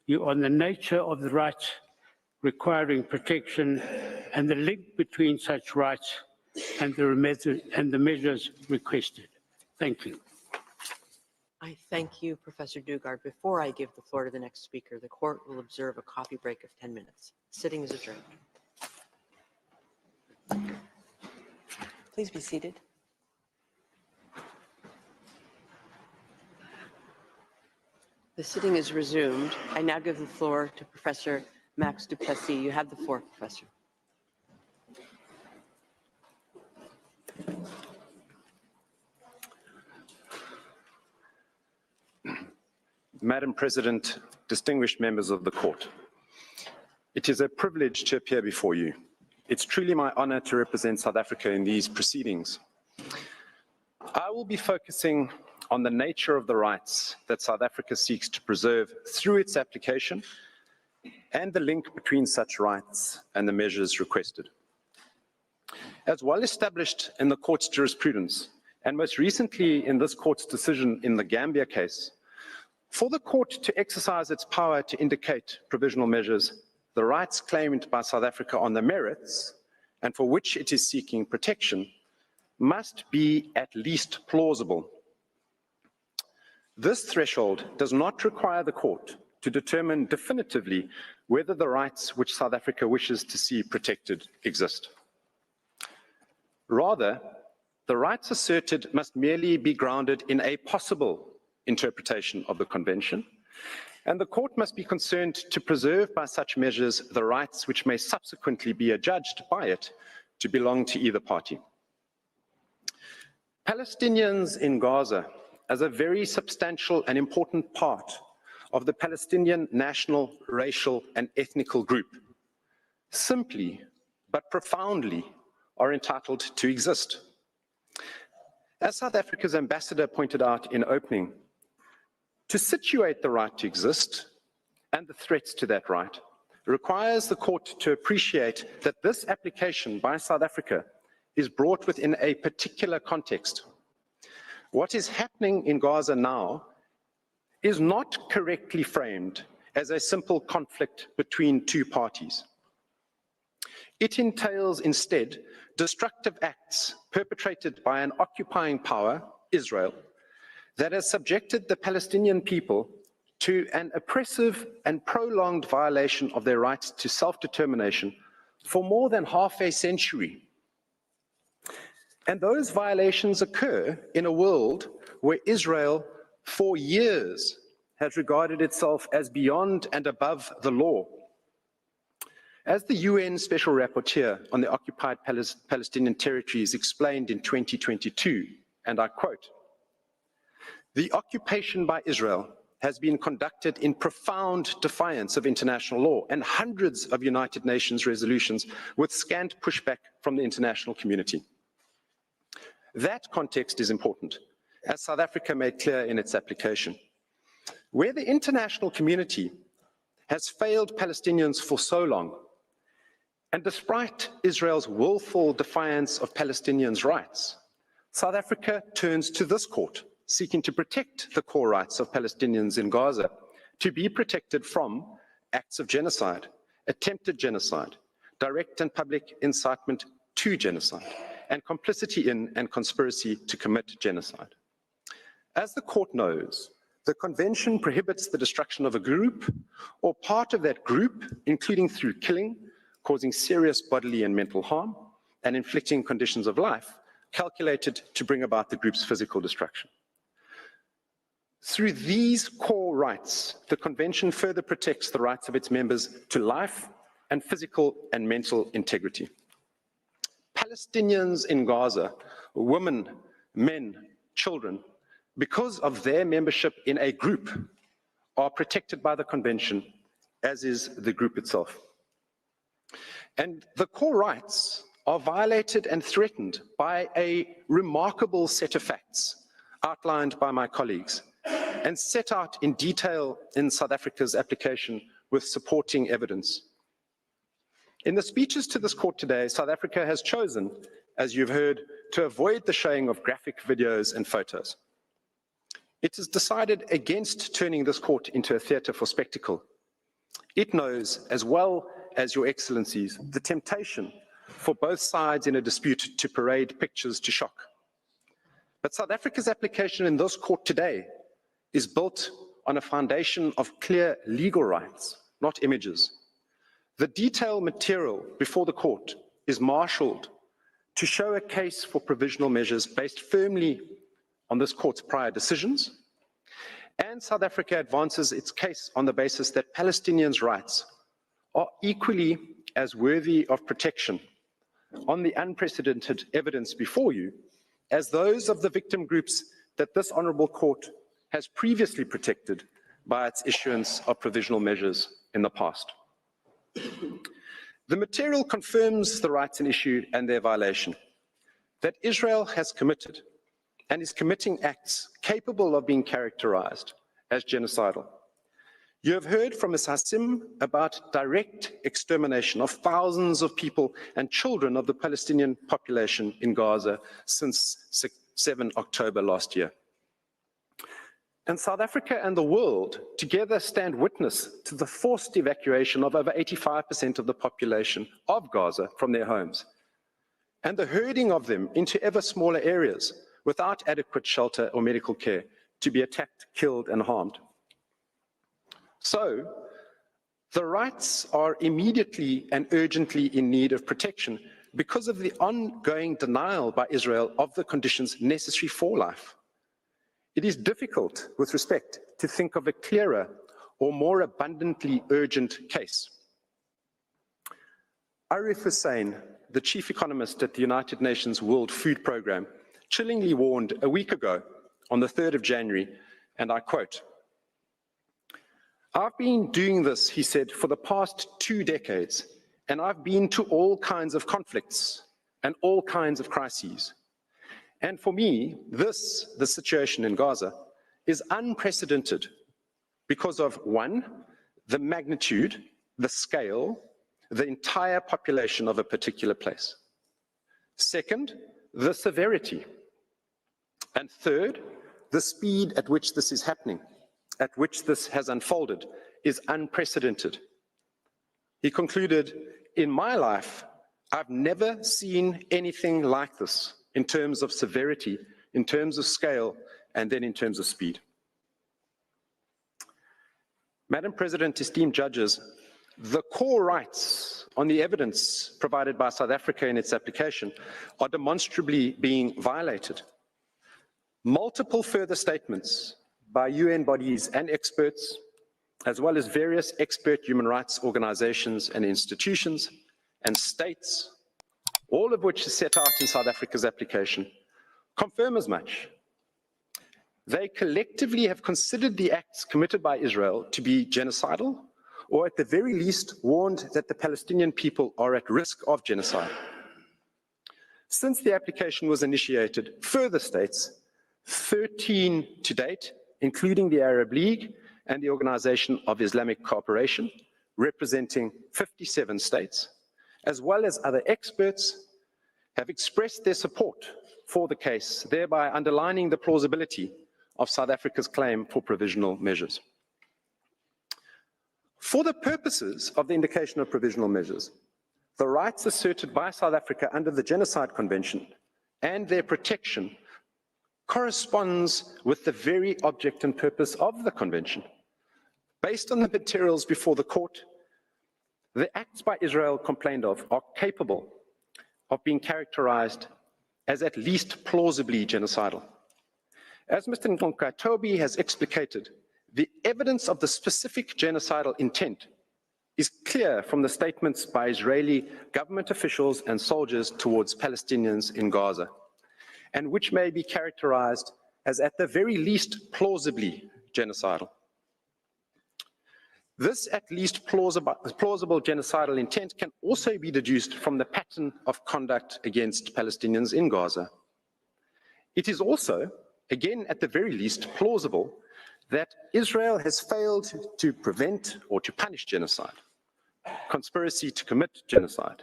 you on the nature of the rights requiring protection and the link between such rights and the measures requested. Thank you. I thank you, Professor Dugard. Before I give the floor to the next speaker, the court will observe a coffee break of 10 minutes. Sitting is adjourned. Please be seated. The sitting is resumed. I now give the floor to Professor Max du Plessis. You have the floor, Professor. Madam President, distinguished members of the court, it is a privilege to appear before you. It's truly my honor to represent South Africa in these proceedings. I will be focusing on the nature of the rights that South Africa seeks to preserve through its application and the link between such rights and the measures requested. As well established in the court's jurisprudence, and most recently in this court's decision in the Gambia case, for the court to exercise its power to indicate provisional measures, the rights claimed by South Africa on the merits, and for which it is seeking protection, must be at least plausible. This threshold does not require the court to determine definitively whether the rights which South Africa wishes to see protected exist. Rather, the rights asserted must merely be grounded in a possible interpretation of the Convention, and the court must be concerned to preserve by such measures the rights which may subsequently be adjudged by it to belong to either party. Palestinians in Gaza, as a very substantial and important part of the Palestinian national, racial, and ethnical group, simply but profoundly are entitled to exist. As South Africa's ambassador pointed out in opening, to situate the right to exist and the threats to that right requires the court to appreciate that this application by South Africa is brought within a particular context. What is happening in Gaza now is not correctly framed as a simple conflict between two parties. It entails instead destructive acts perpetrated by an occupying power, Israel, that has subjected the Palestinian people to an oppressive and prolonged violation of their right to self-determination for more than half a century. And those violations occur in a world where Israel, for years, has regarded itself as beyond and above the law. As the UN Special Rapporteur on the occupied Palestinian territories explained in 2022, and I quote, "The occupation by Israel has been conducted in profound defiance of international law and hundreds of United Nations resolutions with scant pushback from the international community." That context is important, as South Africa made clear in its application. Where the international community has failed Palestinians for so long, and despite Israel's willful defiance of Palestinians' rights, South Africa turns to this court, seeking to protect the core rights of Palestinians in Gaza, to be protected from acts of genocide, attempted genocide, direct and public incitement to genocide, and complicity in and conspiracy to commit genocide. As the court knows, the convention prohibits the destruction of a group or part of that group, including through killing, causing serious bodily and mental harm, and inflicting conditions of life calculated to bring about the group's physical destruction. Through these core rights, the convention further protects the rights of its members to life and physical and mental integrity. Palestinians in Gaza, women, men, children, because of their membership in a group, are protected by the convention, as is the group itself. And the core rights are violated and threatened by a remarkable set of facts outlined by my colleagues and set out in detail in South Africa's application with supporting evidence. In the speeches to this court today, South Africa has chosen, as you've heard, to avoid the showing of graphic videos and photos. It has decided against turning this court into a theatre for spectacle. It knows, as well as your excellencies, the temptation for both sides in a dispute to parade pictures to shock. But South Africa's application in this court today is built on a foundation of clear legal rights, not images. The detailed material before the court is marshaled to show a case for provisional measures based firmly on this court's prior decisions, and South Africa advances its case on the basis that Palestinians' rights are equally as worthy of protection on the unprecedented evidence before you as those of the victim groups that this honourable court has previously protected by its issuance of provisional measures in the past. The material confirms the rights in issue and their violation, that Israel has committed and is committing acts capable of being characterized as genocidal. You have heard from Ms. Hassim about direct extermination of thousands of people and children of the Palestinian population in Gaza since 7 October last year. And South Africa and the world together stand witness to the forced evacuation of over 85% of the population of Gaza from their homes, and the herding of them into ever smaller areas without adequate shelter or medical care to be attacked, killed, and harmed. So, the rights are immediately and urgently in need of protection because of the ongoing denial by Israel of the conditions necessary for life. It is difficult, with respect, to think of a clearer or more abundantly urgent case. Arif Hussain, the chief economist at the United Nations World Food Programme, chillingly warned a week ago, on the 3rd of January, and I quote, "I've been doing this," he said, "for the past 2 decades, and I've been to all kinds of conflicts and all kinds of crises. And for me, the situation in Gaza, is unprecedented because of, 1, the magnitude, the scale, the entire population of a particular place. 2nd, the severity. And 3rd, the speed at which this is happening, at which this has unfolded, is unprecedented." He concluded, "In my life, I've never seen anything like this in terms of severity, in terms of scale, and then in terms of speed." Madam President, esteemed judges, the core rights on the evidence provided by South Africa in its application are demonstrably being violated. Multiple further statements by UN bodies and experts, as well as various expert human rights organizations and institutions and states, all of which is set out in South Africa's application, confirm as much. They collectively have considered the acts committed by Israel to be genocidal, or at the very least warned that the Palestinian people are at risk of genocide. Since the application was initiated, further states, 13 to date, including the Arab League and the Organization of Islamic Cooperation, representing 57 states, as well as other experts, have expressed their support for the case, thereby underlining the plausibility of South Africa's claim for provisional measures. For the purposes of the indication of provisional measures, the rights asserted by South Africa under the Genocide Convention and their protection corresponds with the very object and purpose of the Convention. Based on the materials before the court, the acts by Israel complained of are capable of being characterized as at least plausibly genocidal. As Mr. Nkatobi has explicated, the evidence of the specific genocidal intent is clear from the statements by Israeli government officials and soldiers towards Palestinians in Gaza, and which may be characterized as at the very least plausibly genocidal. This at least plausible genocidal intent can also be deduced from the pattern of conduct against Palestinians in Gaza. It is also, again at the very least, plausible that Israel has failed to prevent or to punish genocide, conspiracy to commit genocide,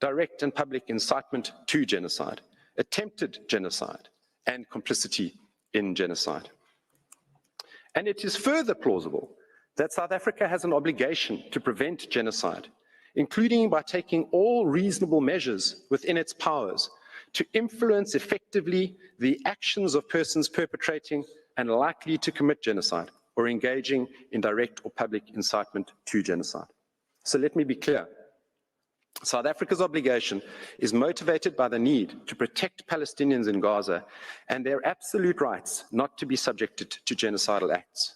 direct and public incitement to genocide, attempted genocide, and complicity in genocide. And it is further plausible that South Africa has an obligation to prevent genocide, including by taking all reasonable measures within its powers to influence effectively the actions of persons perpetrating and likely to commit genocide or engaging in direct or public incitement to genocide. So let me be clear. South Africa's obligation is motivated by the need to protect Palestinians in Gaza and their absolute rights not to be subjected to genocidal acts.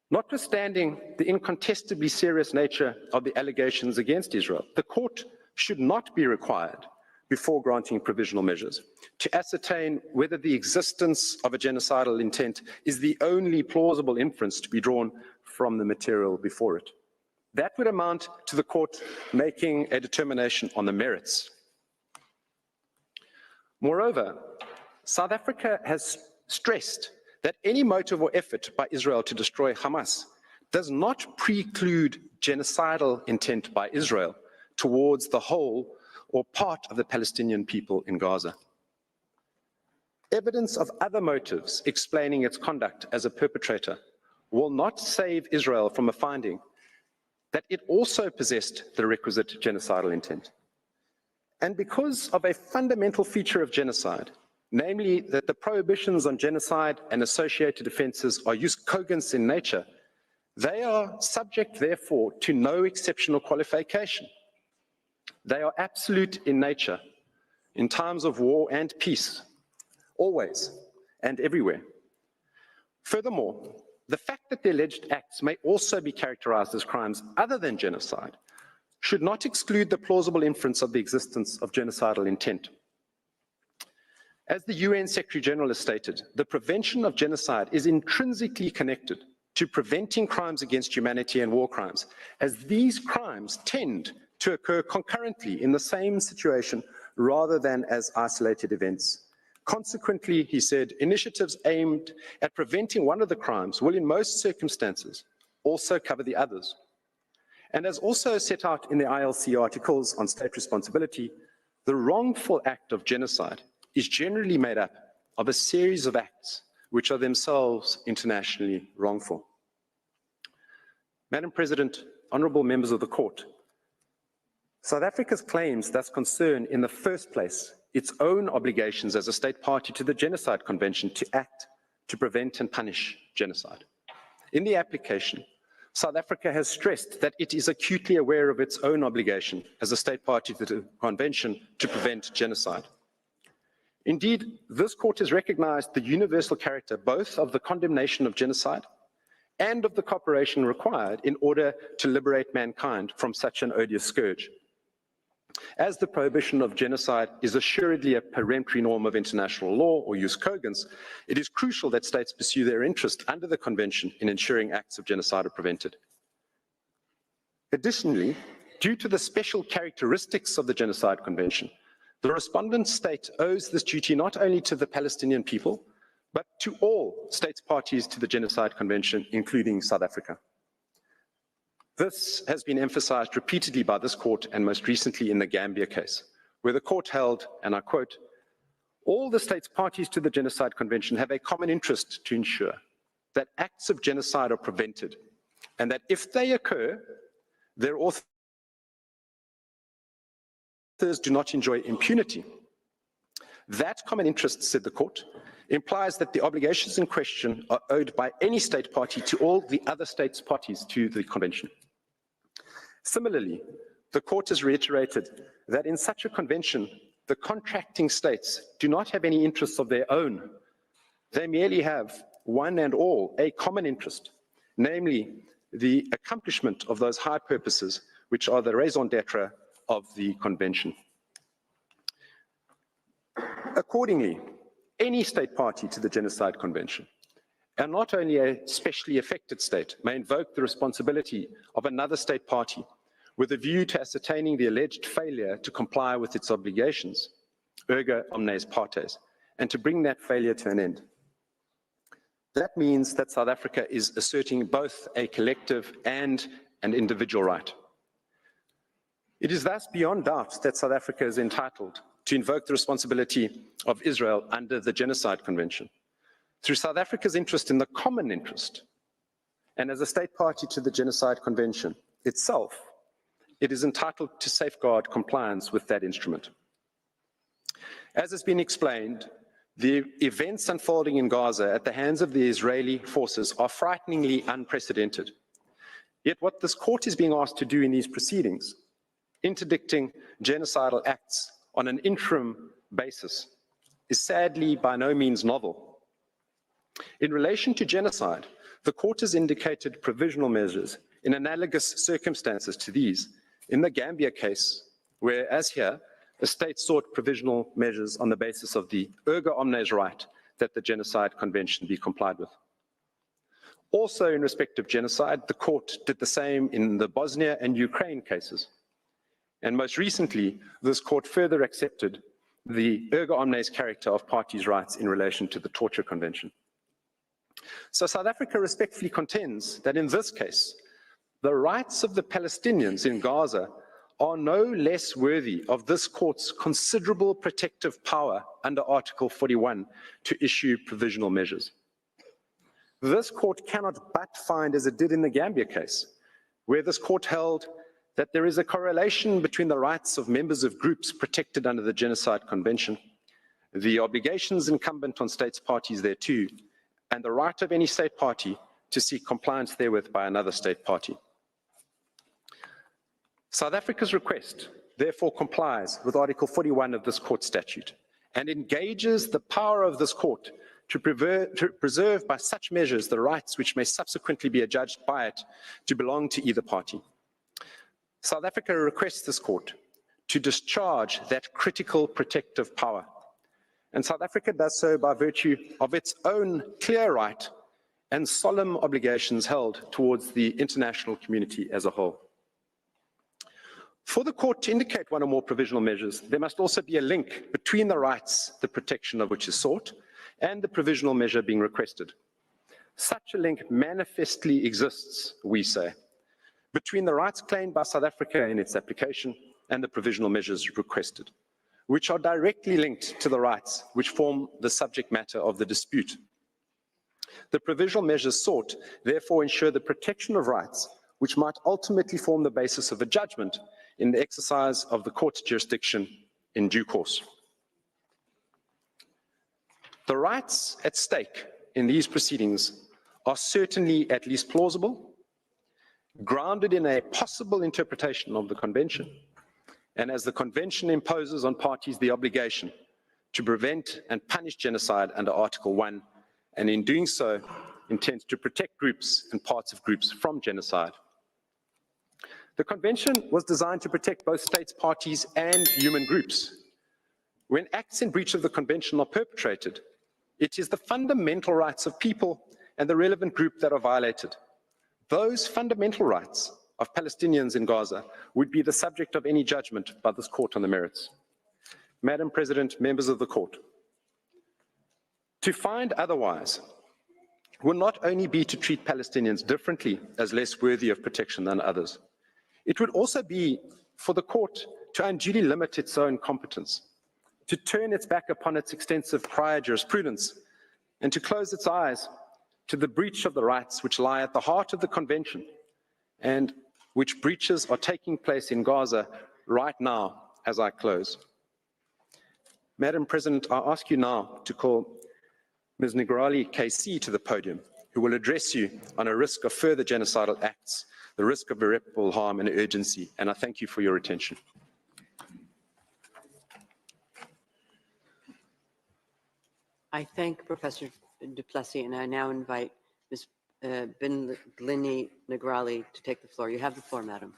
Notwithstanding the incontestably serious nature of the allegations against Israel, the court should not be required, before granting provisional measures, to ascertain whether the existence of a genocidal intent is the only plausible inference to be drawn from the material before it. That would amount to the court making a determination on the merits. Moreover, South Africa has stressed that any motive or effort by Israel to destroy Hamas does not preclude genocidal intent by Israel towards the whole or part of the Palestinian people in Gaza. Evidence of other motives explaining its conduct as a perpetrator will not save Israel from a finding that it also possessed the requisite genocidal intent. And because of a fundamental feature of genocide, namely that the prohibitions on genocide and associated offenses are jus cogens in nature, they are subject, therefore, to no exceptional qualification. They are absolute in nature, in times of war and peace, always and everywhere. Furthermore, the fact that the alleged acts may also be characterized as crimes other than genocide should not exclude the plausible inference of the existence of genocidal intent. As the UN Secretary General has stated, the prevention of genocide is intrinsically connected to preventing crimes against humanity and war crimes, as these crimes tend to occur concurrently in the same situation rather than as isolated events. Consequently, he said, initiatives aimed at preventing one of the crimes will in most circumstances also cover the others. And as also set out in the ILC articles on state responsibility, the wrongful act of genocide is generally made up of a series of acts which are themselves internationally wrongful. Madam President, honorable members of the court, South Africa's claims thus concern in the first place its own obligations as a state party to the Genocide Convention to act to prevent and punish genocide. In the application, South Africa has stressed that it is acutely aware of its own obligation as a state party to the Convention to prevent genocide. Indeed, this court has recognized the universal character both of the condemnation of genocide and of the cooperation required in order to liberate mankind from such an odious scourge. As the prohibition of genocide is assuredly a peremptory norm of international law, or jus cogens, it is crucial that states pursue their interest under the Convention in ensuring acts of genocide are prevented. Additionally, due to the special characteristics of the Genocide Convention, the respondent state owes this duty not only to the Palestinian people, but to all states parties to the Genocide Convention, including South Africa. This has been emphasized repeatedly by this court and most recently in the Gambia case, where the court held, and I quote, "All the states parties to the Genocide Convention have a common interest to ensure that acts of genocide are prevented, and that if they occur, their authors do not enjoy impunity. That common interest," said the court, "implies that the obligations in question are owed by any state party to all the other states parties to the convention." Similarly, the court has reiterated that in such a convention, the contracting states do not have any interests of their own. They merely have, one and all, a common interest, namely the accomplishment of those high purposes which are the raison d'etre of the convention. Accordingly, any state party to the Genocide Convention, and not only a specially affected state, may invoke the responsibility of another state party with a view to ascertaining the alleged failure to comply with its obligations, erga omnes partes, and to bring that failure to an end. That means that South Africa is asserting both a collective and an individual right. It is thus beyond doubt that South Africa is entitled to invoke the responsibility of Israel under the Genocide Convention. Through South Africa's interest in the common interest, and as a state party to the Genocide Convention itself, it is entitled to safeguard compliance with that instrument. As has been explained, the events unfolding in Gaza at the hands of the Israeli forces are frighteningly unprecedented. Yet what this court is being asked to do in these proceedings, interdicting genocidal acts on an interim basis, is sadly by no means novel. In relation to genocide, the court has indicated provisional measures in analogous circumstances to these in the Gambia case, where, as here, the state sought provisional measures on the basis of the erga omnes right that the Genocide Convention be complied with. Also, in respect of genocide, the court did the same in the Bosnia and Ukraine cases. And most recently, this court further accepted the erga omnes character of parties' rights in relation to the Torture Convention. So South Africa respectfully contends that in this case, the rights of the Palestinians in Gaza are no less worthy of this court's considerable protective power under Article 41 to issue provisional measures. This court cannot but find, as it did in the Gambia case, where this court held that there is a correlation between the rights of members of groups protected under the Genocide Convention, the obligations incumbent on states parties thereto, and the right of any state party to seek compliance therewith by another state party. South Africa's request therefore complies with Article 41 of this court statute and engages the power of this court to preserve by such measures the rights which may subsequently be adjudged by it to belong to either party. South Africa requests this court to discharge that critical protective power, and South Africa does so by virtue of its own clear right and solemn obligations held towards the international community as a whole. For the court to indicate one or more provisional measures, there must also be a link between the rights, the protection of which is sought, and the provisional measure being requested. Such a link manifestly exists, we say, between the rights claimed by South Africa in its application and the provisional measures requested, which are directly linked to the rights which form the subject matter of the dispute. The provisional measures sought therefore ensure the protection of rights which might ultimately form the basis of a judgment in the exercise of the court's jurisdiction in due course. The rights at stake in these proceedings are certainly at least plausible, grounded in a possible interpretation of the Convention, and as the Convention imposes on parties the obligation to prevent and punish genocide under Article 1, and in doing so, intends to protect groups and parts of groups from genocide. The Convention was designed to protect both states, parties, and human groups. When acts in breach of the Convention are perpetrated, it is the fundamental rights of people and the relevant group that are violated. Those fundamental rights of Palestinians in Gaza would be the subject of any judgment by this court on the merits. Madam President, members of the court, to find otherwise will not only be to treat Palestinians differently as less worthy of protection than others, it would also be for the court to unduly limit its own competence, to turn its back upon its extensive prior jurisprudence, and to close its eyes to the breach of the rights which lie at the heart of the Convention and which breaches are taking place in Gaza right now as I close. Madam President, I ask you now to call Ms. Negrali KC to the podium, who will address you on a risk of further genocidal acts, the risk of irreparable harm and urgency, and I thank you for your attention. I thank Professor du Plessis, and I now invite Ms. Binglini Negrali to take the floor. You have the floor, Madam.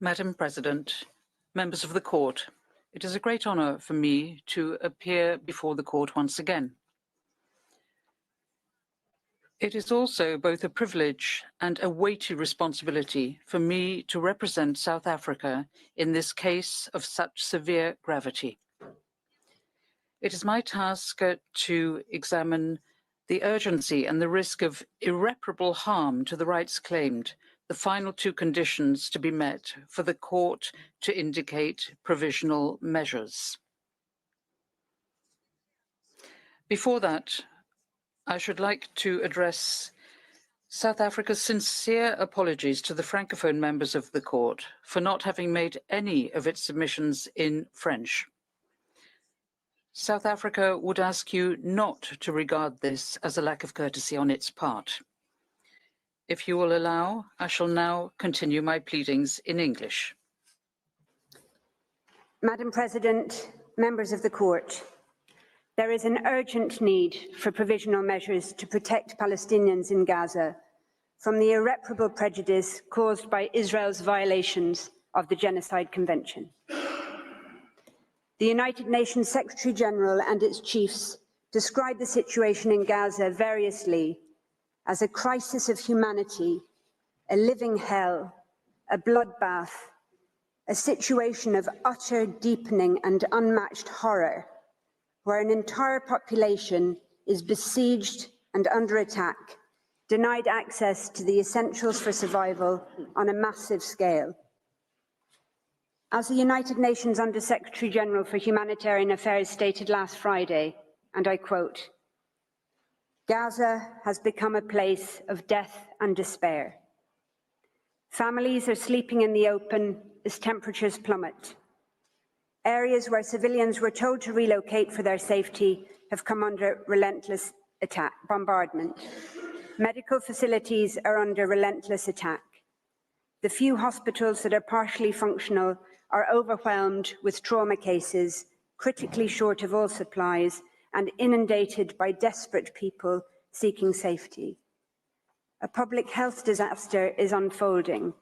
Madam President, members of the court, it is a great honor for me to appear before the court once again. It is also both a privilege and a weighty responsibility for me to represent South Africa in this case of such severe gravity. It is my task to examine the urgency and the risk of irreparable harm to the rights claimed, the final two conditions to be met for the court to indicate provisional measures. Before that, I should like to address South Africa's sincere apologies to the Francophone members of the court for not having made any of its submissions in French. South Africa would ask you not to regard this as a lack of courtesy on its part. If you will allow, I shall now continue my pleadings in English. Madam President, members of the court, there is an urgent need for provisional measures to protect Palestinians in Gaza from the irreparable prejudice caused by Israel's violations of the Genocide Convention. The United Nations Secretary-General and its chiefs describe the situation in Gaza variously as a crisis of humanity, a living hell, a bloodbath, a situation of utter deepening and unmatched horror, where an entire population is besieged and under attack, denied access to the essentials for survival on a massive scale. As the United Nations Under-Secretary-General for Humanitarian Affairs stated last Friday, and I quote, "Gaza has become a place of death and despair. Families are sleeping in the open as temperatures plummet. Areas where civilians were told to relocate for their safety have come under relentless bombardment. Medical facilities are under relentless attack. The few hospitals that are partially functional are overwhelmed with trauma cases, critically short of all supplies, and inundated by desperate people seeking safety. A public health disaster is unfolding.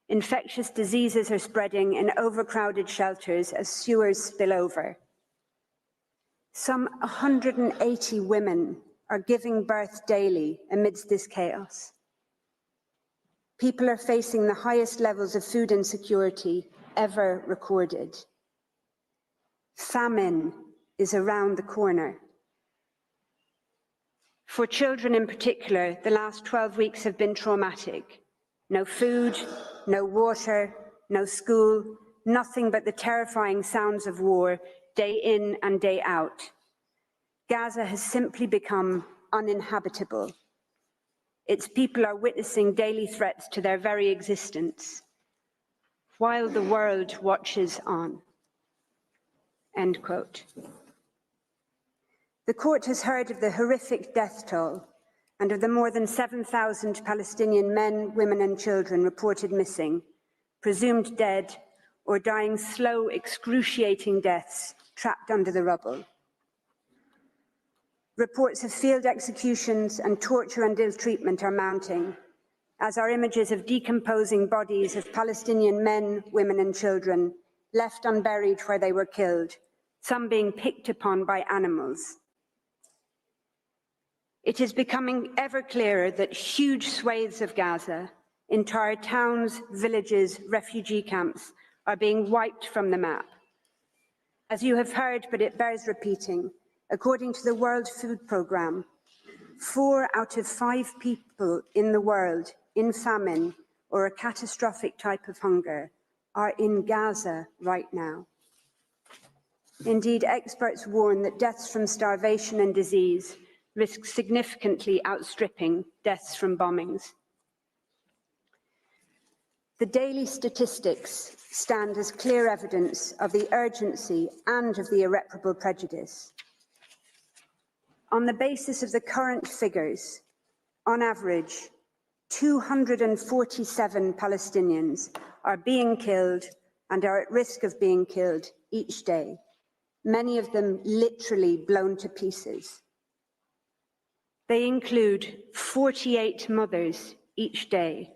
Infectious diseases are spreading in overcrowded shelters as sewers spill over. Some 180 women are giving birth daily amidst this chaos. People are facing the highest levels of food insecurity ever recorded. Famine is around the corner. For children in particular, the last 12 weeks have been traumatic. No food, no water, no school, nothing but the terrifying sounds of war day in and day out. Gaza has simply become uninhabitable. Its people are witnessing daily threats to their very existence, while the world watches on." End quote. The court has heard of the horrific death toll and of the more than 7,000 Palestinian men, women and children reported missing, presumed dead, or dying slow, excruciating deaths trapped under the rubble. Reports of field executions and torture and ill treatment are mounting, as are images of decomposing bodies of Palestinian men, women and children left unburied where they were killed, some being picked upon by animals. It is becoming ever clearer that huge swathes of Gaza, entire towns, villages, refugee camps, are being wiped from the map. As you have heard, but it bears repeating, according to the World Food Programme, 4 out of 5 people in the world in famine or a catastrophic type of hunger are in Gaza right now. Indeed, experts warn that deaths from starvation and disease risk significantly outstripping deaths from bombings. The daily statistics stand as clear evidence of the urgency and of the irreparable prejudice. On the basis of the current figures, on average, 247 Palestinians are being killed and are at risk of being killed each day, many of them literally blown to pieces. They include 48 mothers each day,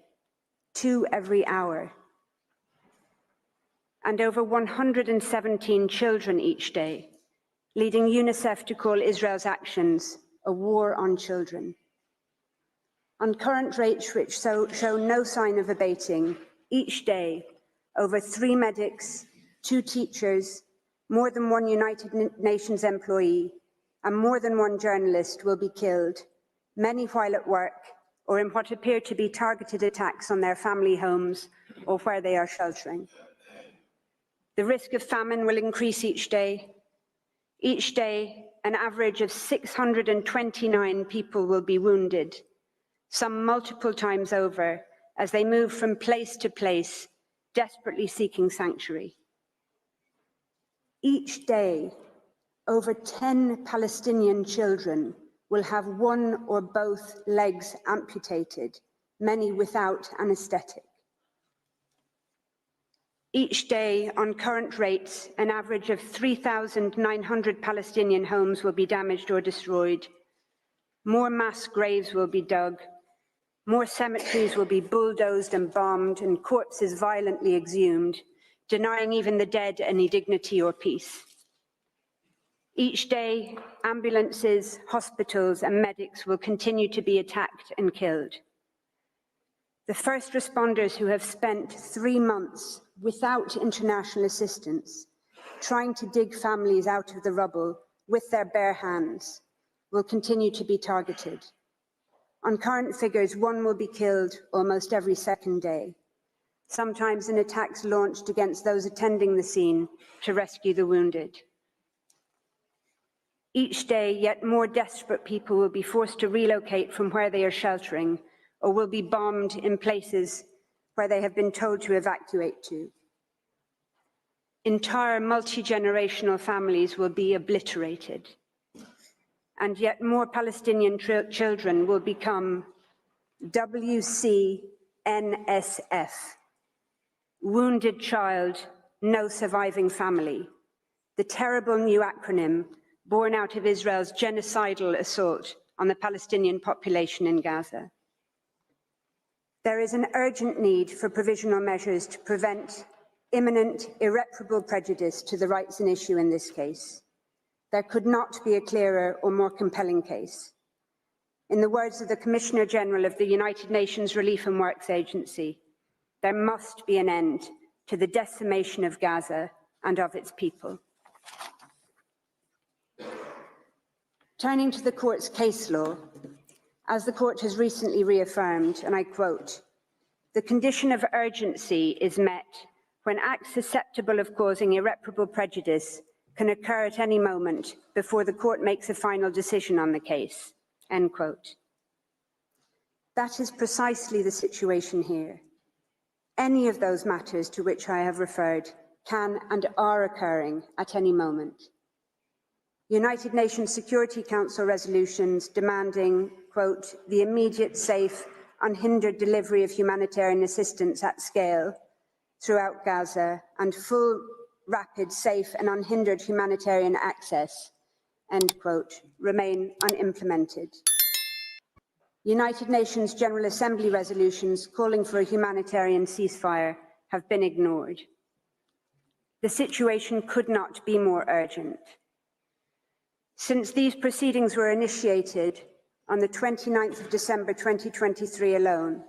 2 every hour, and over 117 children each day, leading UNICEF to call Israel's actions a war on children. On current rates which show no sign of abating, each day, over 3 medics, 2 teachers, more than 1 United Nations employee, and more than 1 journalist will be killed, many while at work or in what appear to be targeted attacks on their family homes or where they are sheltering. The risk of famine will increase each day. Each day, an average of 629 people will be wounded, some multiple times over, as they move from place to place, desperately seeking sanctuary. Each day, over 10 Palestinian children will have 1 or both legs amputated, many without anesthetic. Each day, on current rates, an average of 3,900 Palestinian homes will be damaged or destroyed. More mass graves will be dug. More cemeteries will be bulldozed and bombed and corpses violently exhumed, denying even the dead any dignity or peace. Each day, ambulances, hospitals, and medics will continue to be attacked and killed. The first responders who have spent 3 months without international assistance, trying to dig families out of the rubble with their bare hands, will continue to be targeted. On current figures, 1 will be killed almost every second day, sometimes in attacks launched against those attending the scene to rescue the wounded. Each day, yet more desperate people will be forced to relocate from where they are sheltering or will be bombed in places where they have been told to evacuate to. Entire multi-generational families will be obliterated. And yet more Palestinian children will become WCNSF, Wounded Child, No Surviving Family, the terrible new acronym born out of Israel's genocidal assault on the Palestinian population in Gaza. There is an urgent need for provisional measures to prevent imminent, irreparable prejudice to the rights in issue in this case. There could not be a clearer or more compelling case. In the words of the Commissioner General of the United Nations Relief and Works Agency, there must be an end to the decimation of Gaza and of its people. Turning to the court's case law, as the court has recently reaffirmed, and I quote, "The condition of urgency is met when acts susceptible of causing irreparable prejudice can occur at any moment before the court makes a final decision on the case," end quote. That is precisely the situation here. Any of those matters to which I have referred can and are occurring at any moment. United Nations Security Council resolutions demanding, quote, "the immediate, safe, unhindered delivery of humanitarian assistance at scale," throughout Gaza and full, rapid, safe and unhindered humanitarian access, end quote, remain unimplemented. United Nations General Assembly resolutions calling for a humanitarian ceasefire have been ignored. The situation could not be more urgent. Since these proceedings were initiated on the 29th of December 2023 alone,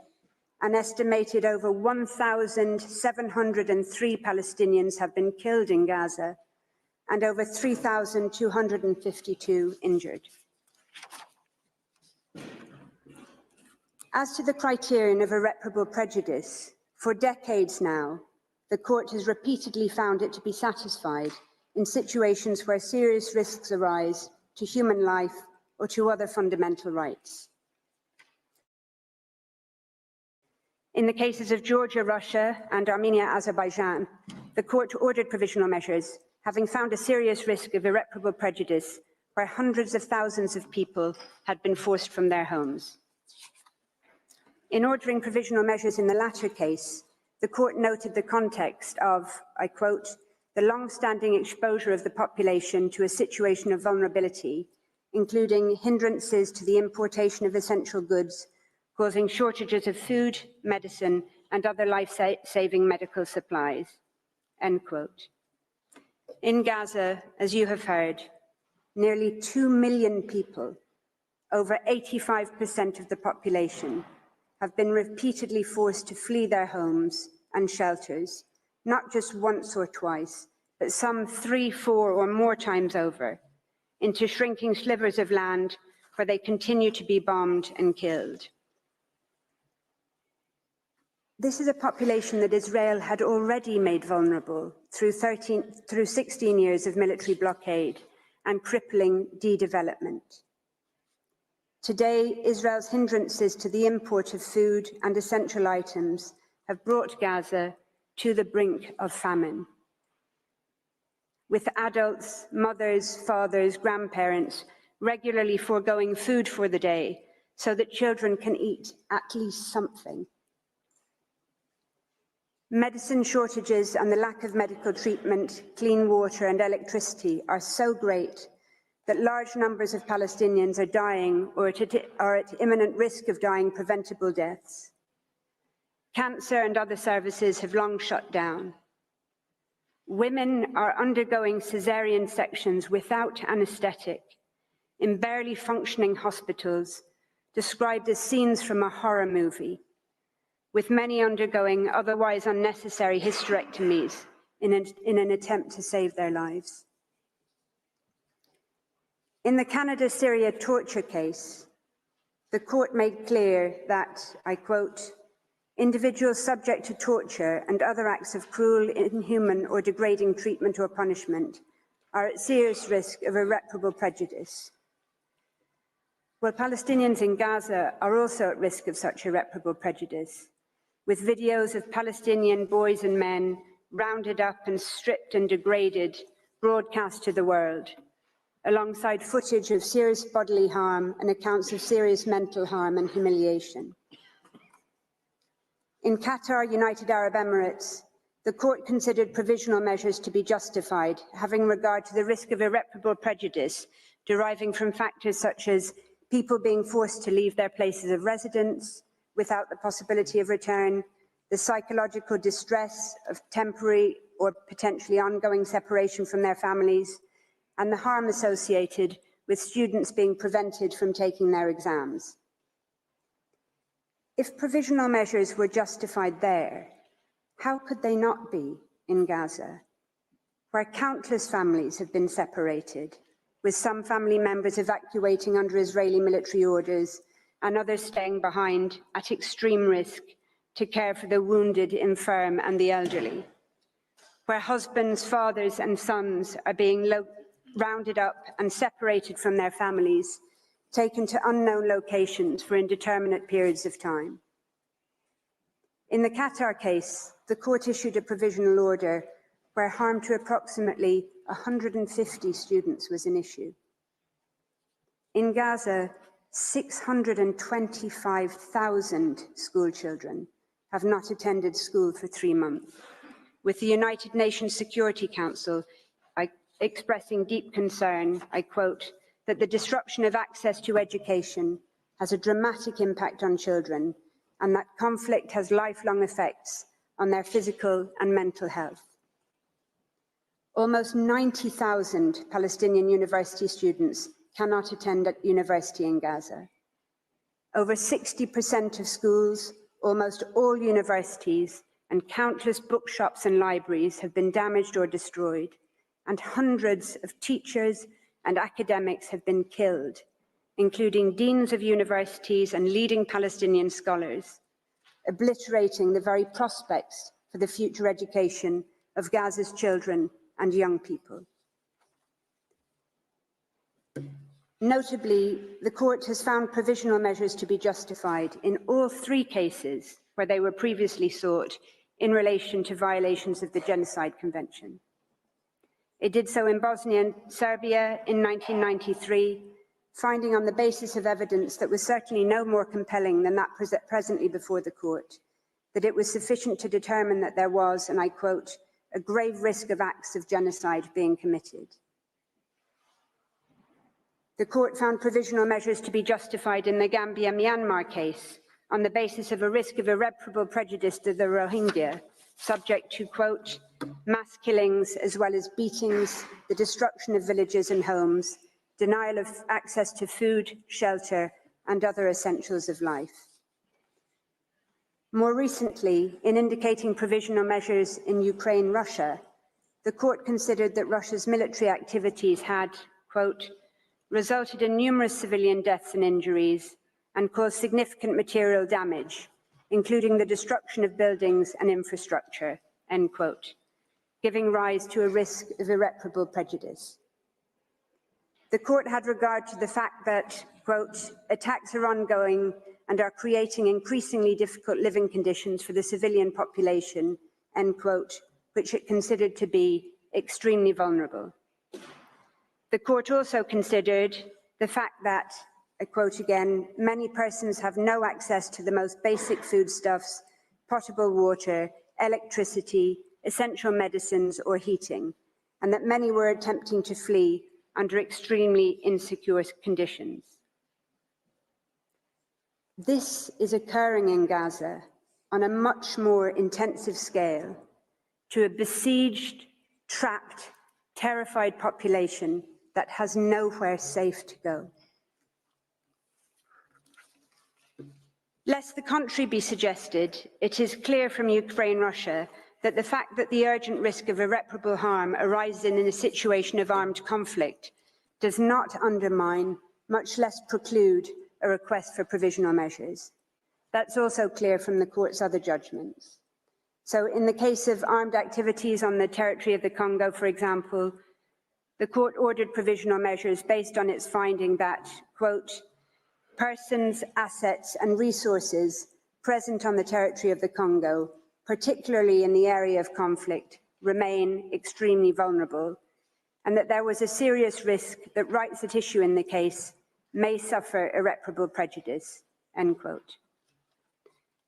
an estimated over 1,703 Palestinians have been killed in Gaza and over 3,252 injured. As to the criterion of irreparable prejudice, for decades now, the court has repeatedly found it to be satisfied in situations where serious risks arise to human life or to other fundamental rights. In the cases of Georgia, Russia, and Armenia, Azerbaijan, the court ordered provisional measures, having found a serious risk of irreparable prejudice where hundreds of thousands of people had been forced from their homes. In ordering provisional measures in the latter case, the court noted the context of, I quote, the long-standing exposure of the population to a situation of vulnerability, including hindrances to the importation of essential goods, causing shortages of food, medicine, and other life-saving medical supplies, end quote. In Gaza, as you have heard, nearly 2 million people, over 85% of the population, have been repeatedly forced to flee their homes and shelters, not just once or twice, but some 3, 4, or more times over, into shrinking slivers of land where they continue to be bombed and killed. This is a population that Israel had already made vulnerable through 16 years of military blockade and crippling de-development. Today, Israel's hindrances to the import of food and essential items have brought Gaza to the brink of famine, with adults, mothers, fathers, grandparents regularly foregoing food for the day so that children can eat at least something. Medicine shortages and the lack of medical treatment, clean water and electricity are so great that large numbers of Palestinians are dying or are at imminent risk of dying preventable deaths. Cancer and other services have long shut down. Women are undergoing cesarean sections without anesthetic in barely functioning hospitals, described as scenes from a horror movie, with many undergoing otherwise unnecessary hysterectomies in an attempt to save their lives. In the Canada-Syria torture case, the court made clear that, I quote, individuals subject to torture and other acts of cruel, inhuman, or degrading treatment or punishment are at serious risk of irreparable prejudice. Well, Palestinians in Gaza are also at risk of such irreparable prejudice, with videos of Palestinian boys and men rounded up and stripped and degraded broadcast to the world, alongside footage of serious bodily harm and accounts of serious mental harm and humiliation. In Qatar, United Arab Emirates, the court considered provisional measures to be justified, having regard to the risk of irreparable prejudice deriving from factors such as people being forced to leave their places of residence without the possibility of return, the psychological distress of temporary or potentially ongoing separation from their families, and the harm associated with students being prevented from taking their exams. If provisional measures were justified there, how could they not be in Gaza, where countless families have been separated, with some family members evacuating under Israeli military orders and others staying behind at extreme risk to care for the wounded, infirm, and the elderly, where husbands, fathers, and sons are being rounded up and separated from their families, taken to unknown locations for indeterminate periods of time. In the Qatar case, the court issued a provisional order where harm to approximately 150 students was an issue. In Gaza, 625,000 school children have not attended school for 3 months. with the United Nations Security Council expressing deep concern, I quote, that the disruption of access to education has a dramatic impact on children and that conflict has lifelong effects on their physical and mental health. Almost 90,000 Palestinian university students cannot attend at university in Gaza. Over 60% of schools, almost all universities, and countless bookshops and libraries have been damaged or destroyed, and hundreds of teachers and academics have been killed, including deans of universities and leading Palestinian scholars, obliterating the very prospects for the future education of Gaza's children and young people. Notably, the court has found provisional measures to be justified in all three cases where they were previously sought in relation to violations of the Genocide Convention. It did so in Bosnia and Serbia in 1993, finding on the basis of evidence that was certainly no more compelling than that presently before the court, that it was sufficient to determine that there was, and I quote, a grave risk of acts of genocide being committed. The court found provisional measures to be justified in the Gambia-Myanmar case on the basis of a risk of irreparable prejudice to the Rohingya, subject to, quote, mass killings as well as beatings, the destruction of villages and homes, denial of access to food, shelter, and other essentials of life. More recently, in indicating provisional measures in Ukraine-Russia, the court considered that Russia's military activities had, quote, resulted in numerous civilian deaths and injuries and caused significant material damage, including the destruction of buildings and infrastructure, end quote, giving rise to a risk of irreparable prejudice. The court had regard to the fact that, quote, attacks are ongoing and are creating increasingly difficult living conditions for the civilian population, end quote, which it considered to be extremely vulnerable. The court also considered the fact that, I quote again, many persons have no access to the most basic foodstuffs, potable water, electricity, essential medicines or heating, and that many were attempting to flee under extremely insecure conditions. This is occurring in Gaza on a much more intensive scale to a besieged, trapped, terrified population that has nowhere safe to go. Lest the contrary be suggested, it is clear from Ukraine-Russia that the fact that the urgent risk of irreparable harm arises in a situation of armed conflict does not undermine, much less preclude, a request for provisional measures. That's also clear from the court's other judgments. So in the case of armed activities on the territory of the Congo, for example, the court ordered provisional measures based on its finding that, quote, persons, assets and resources present on the territory of the Congo, particularly in the area of conflict, remain extremely vulnerable, and that there was a serious risk that rights at issue in the case may suffer irreparable prejudice, end quote.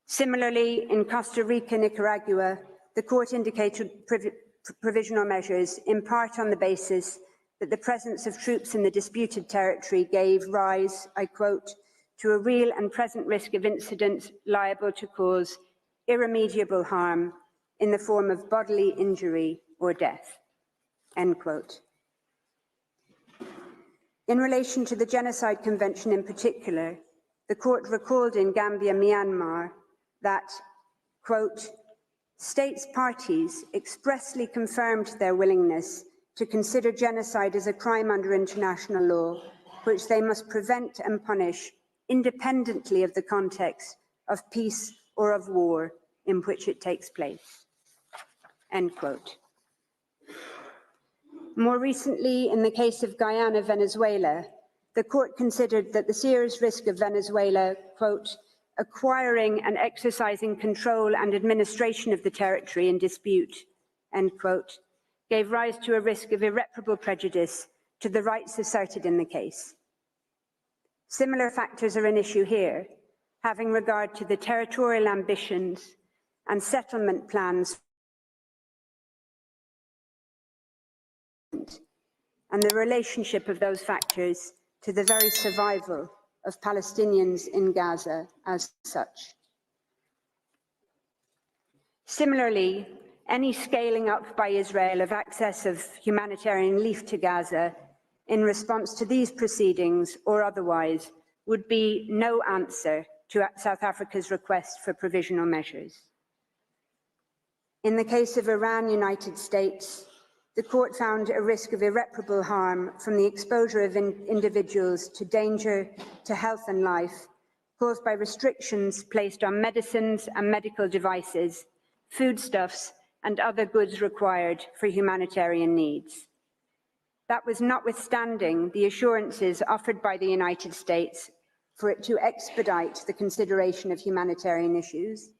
Similarly, in Costa Rica, Nicaragua, the court indicated provisional measures in part on the basis that the presence of troops in the disputed territory gave rise, I quote, to a real and present risk of incidents liable to cause irremediable harm in the form of bodily injury or death, end quote. In relation to the Genocide Convention in particular, the court recalled in Gambia, Myanmar, that, quote, states parties expressly confirmed their willingness to consider genocide as a crime under international law, which they must prevent and punish independently of the context of peace or of war in which it takes place, end quote. More recently, in the case of Guyana, Venezuela, the court considered that the serious risk of Venezuela, quote, acquiring and exercising control and administration of the territory in dispute, end quote, gave rise to a risk of irreparable prejudice to the rights asserted in the case. Similar factors are an issue here, having regard to the territorial ambitions and settlement plans and the relationship of those factors to the very survival of Palestinians in Gaza as such. Similarly, any scaling up by Israel of access of humanitarian relief to Gaza in response to these proceedings or otherwise would be no answer to South Africa's request for provisional measures. In the case of Iran, United States, the court found a risk of irreparable harm from the exposure of individuals to danger to health and life caused by restrictions placed on medicines and medical devices, foodstuffs, and other goods required for humanitarian needs. That was notwithstanding the assurances offered by the United States for it to expedite the consideration of humanitarian issues,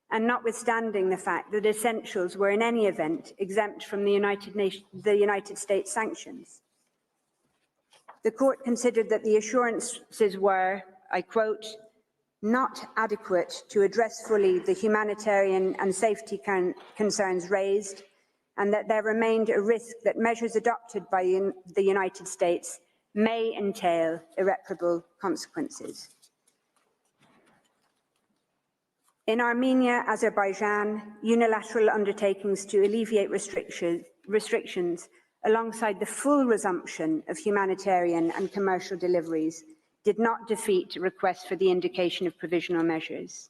and notwithstanding the fact that essentials were in any event exempt from the United States sanctions. The court considered that the assurances were, I quote, not adequate to address fully the humanitarian and safety concerns raised, and that there remained a risk that measures adopted by the United States may entail irreparable consequences. In Armenia, Azerbaijan, unilateral undertakings to alleviate restrictions alongside the full resumption of humanitarian and commercial deliveries did not defeat requests for the indication of provisional measures.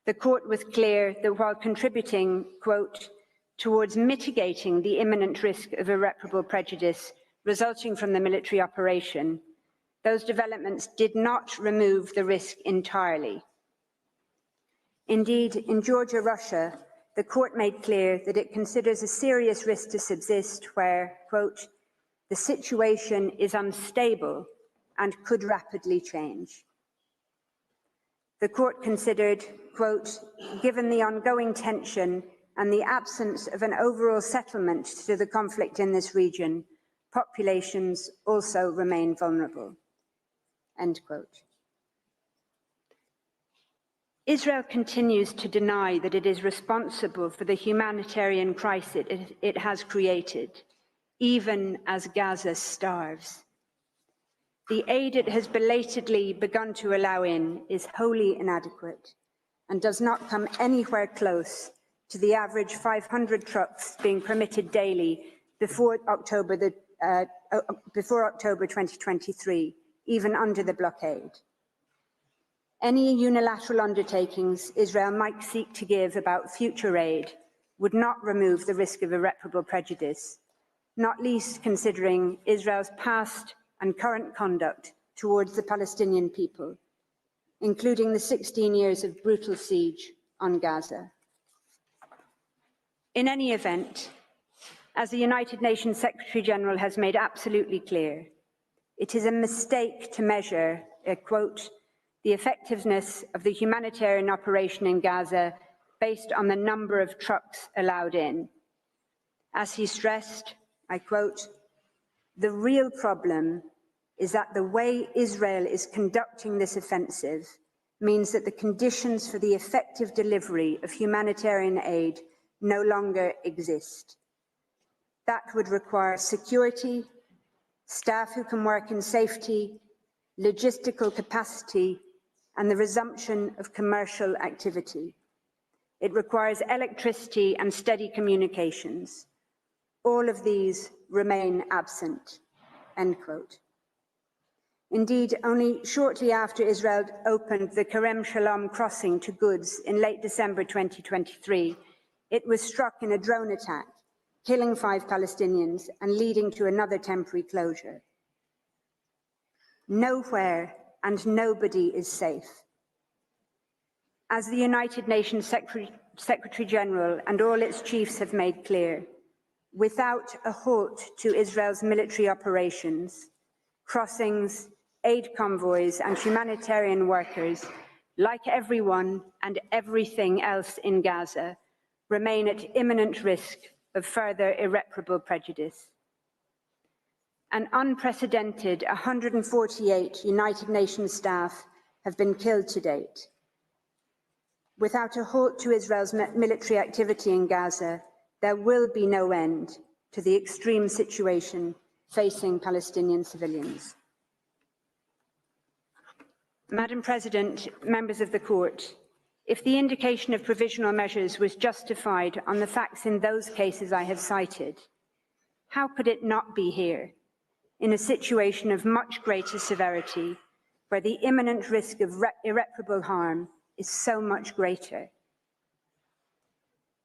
The court was clear that while contributing, quote, towards mitigating the imminent risk of irreparable prejudice resulting from the military operation, those developments did not remove the risk entirely. Indeed, in Georgia, Russia, the court made clear that it considers a serious risk to subsist where, quote, the situation is unstable and could rapidly change. The court considered, quote, given the ongoing tension and the absence of an overall settlement to the conflict in this region, populations also remain vulnerable, end quote. Israel continues to deny that it is responsible for the humanitarian crisis it has created, even as Gaza starves. The aid it has belatedly begun to allow in is wholly inadequate and does not come anywhere close to the average 500 trucks being permitted daily before October 2023, even under the blockade. Any unilateral undertakings Israel might seek to give about future aid would not remove the risk of irreparable prejudice, not least considering Israel's past and current conduct towards the Palestinian people, including the 16 years of brutal siege on Gaza. In any event, as the United Nations Secretary General has made absolutely clear, it is a mistake to measure, quote, the effectiveness of the humanitarian operation in Gaza based on the number of trucks allowed in. As he stressed, I quote, the real problem is that the way Israel is conducting this offensive means that the conditions for the effective delivery of humanitarian aid no longer exist. That would require security, staff who can work in safety, logistical capacity, and the resumption of commercial activity. It requires electricity and steady communications. All of these remain absent, end quote. Indeed, only shortly after Israel opened the Kerem Shalom crossing to goods in late December 2023, it was struck in a drone attack, killing 5 Palestinians and leading to another temporary closure. Nowhere and nobody is safe. As the United Nations Secretary General and all its chiefs have made clear, without a halt to Israel's military operations, crossings, aid convoys, and humanitarian workers, like everyone and everything else in Gaza, remain at imminent risk of further irreparable prejudice. An unprecedented 148 United Nations staff have been killed to date. Without a halt to Israel's military activity in Gaza, there will be no end to the extreme situation facing Palestinian civilians. Madam President, members of the Court, if the indication of provisional measures was justified on the facts in those cases I have cited, how could it not be here, in a situation of much greater severity, where the imminent risk of irreparable harm is so much greater?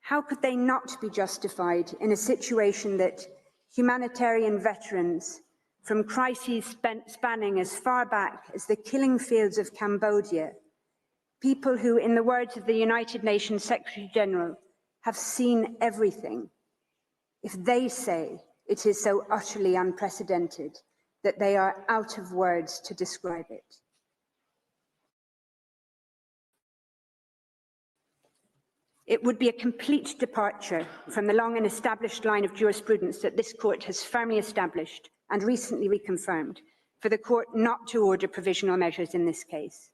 How could they not be justified in a situation that humanitarian veterans from crises spanning as far back as the killing fields of Cambodia, people who, in the words of the United Nations Secretary General, have seen everything, if they say it is so utterly unprecedented that they are out of words to describe it? It would be a complete departure from the long and established line of jurisprudence that this court has firmly established and recently reconfirmed for the court not to order provisional measures in this case.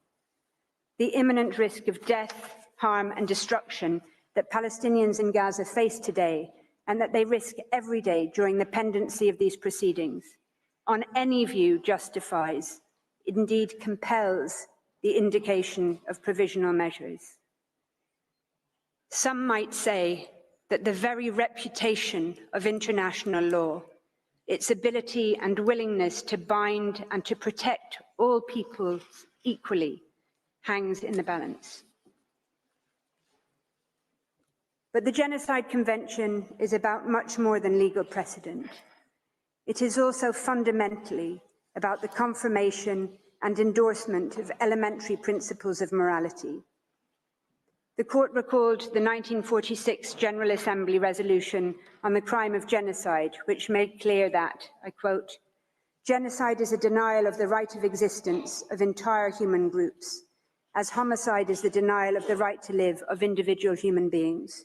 The imminent risk of death, harm and destruction that Palestinians in Gaza face today and that they risk every day during the pendency of these proceedings, on any view justifies, indeed compels, the indication of provisional measures. Some might say that the very reputation of international law, its ability and willingness to bind and to protect all people equally, hangs in the balance. But the Genocide Convention is about much more than legal precedent. It is also fundamentally about the confirmation and endorsement of elementary principles of morality. The court recalled the 1946 General Assembly resolution on the crime of genocide, which made clear that, I quote, "Genocide is a denial of the right of existence of entire human groups, as homicide is the denial of the right to live of individual human beings.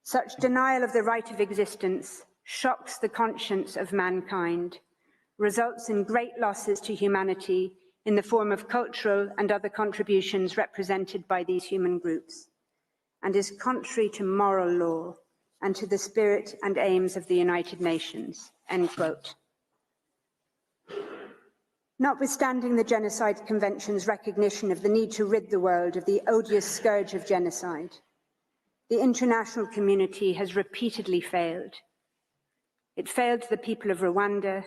Such denial of the right of existence shocks the conscience of mankind, results in great losses to humanity in the form of cultural and other contributions represented by these human groups, and is contrary to moral law and to the spirit and aims of the United Nations," end quote. Notwithstanding the Genocide Convention's recognition of the need to rid the world of the odious scourge of genocide, the international community has repeatedly failed. It failed the people of Rwanda.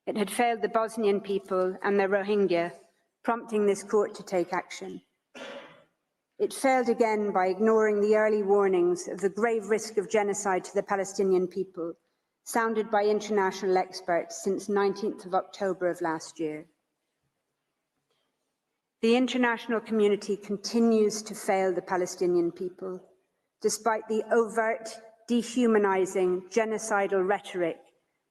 It had failed the Bosnian people and the Rohingya, prompting this court to take action. It failed again by ignoring the early warnings of the grave risk of genocide to the Palestinian people, sounded by international experts since 19th of October of last year. The international community continues to fail the Palestinian people, despite the overt, dehumanizing, genocidal rhetoric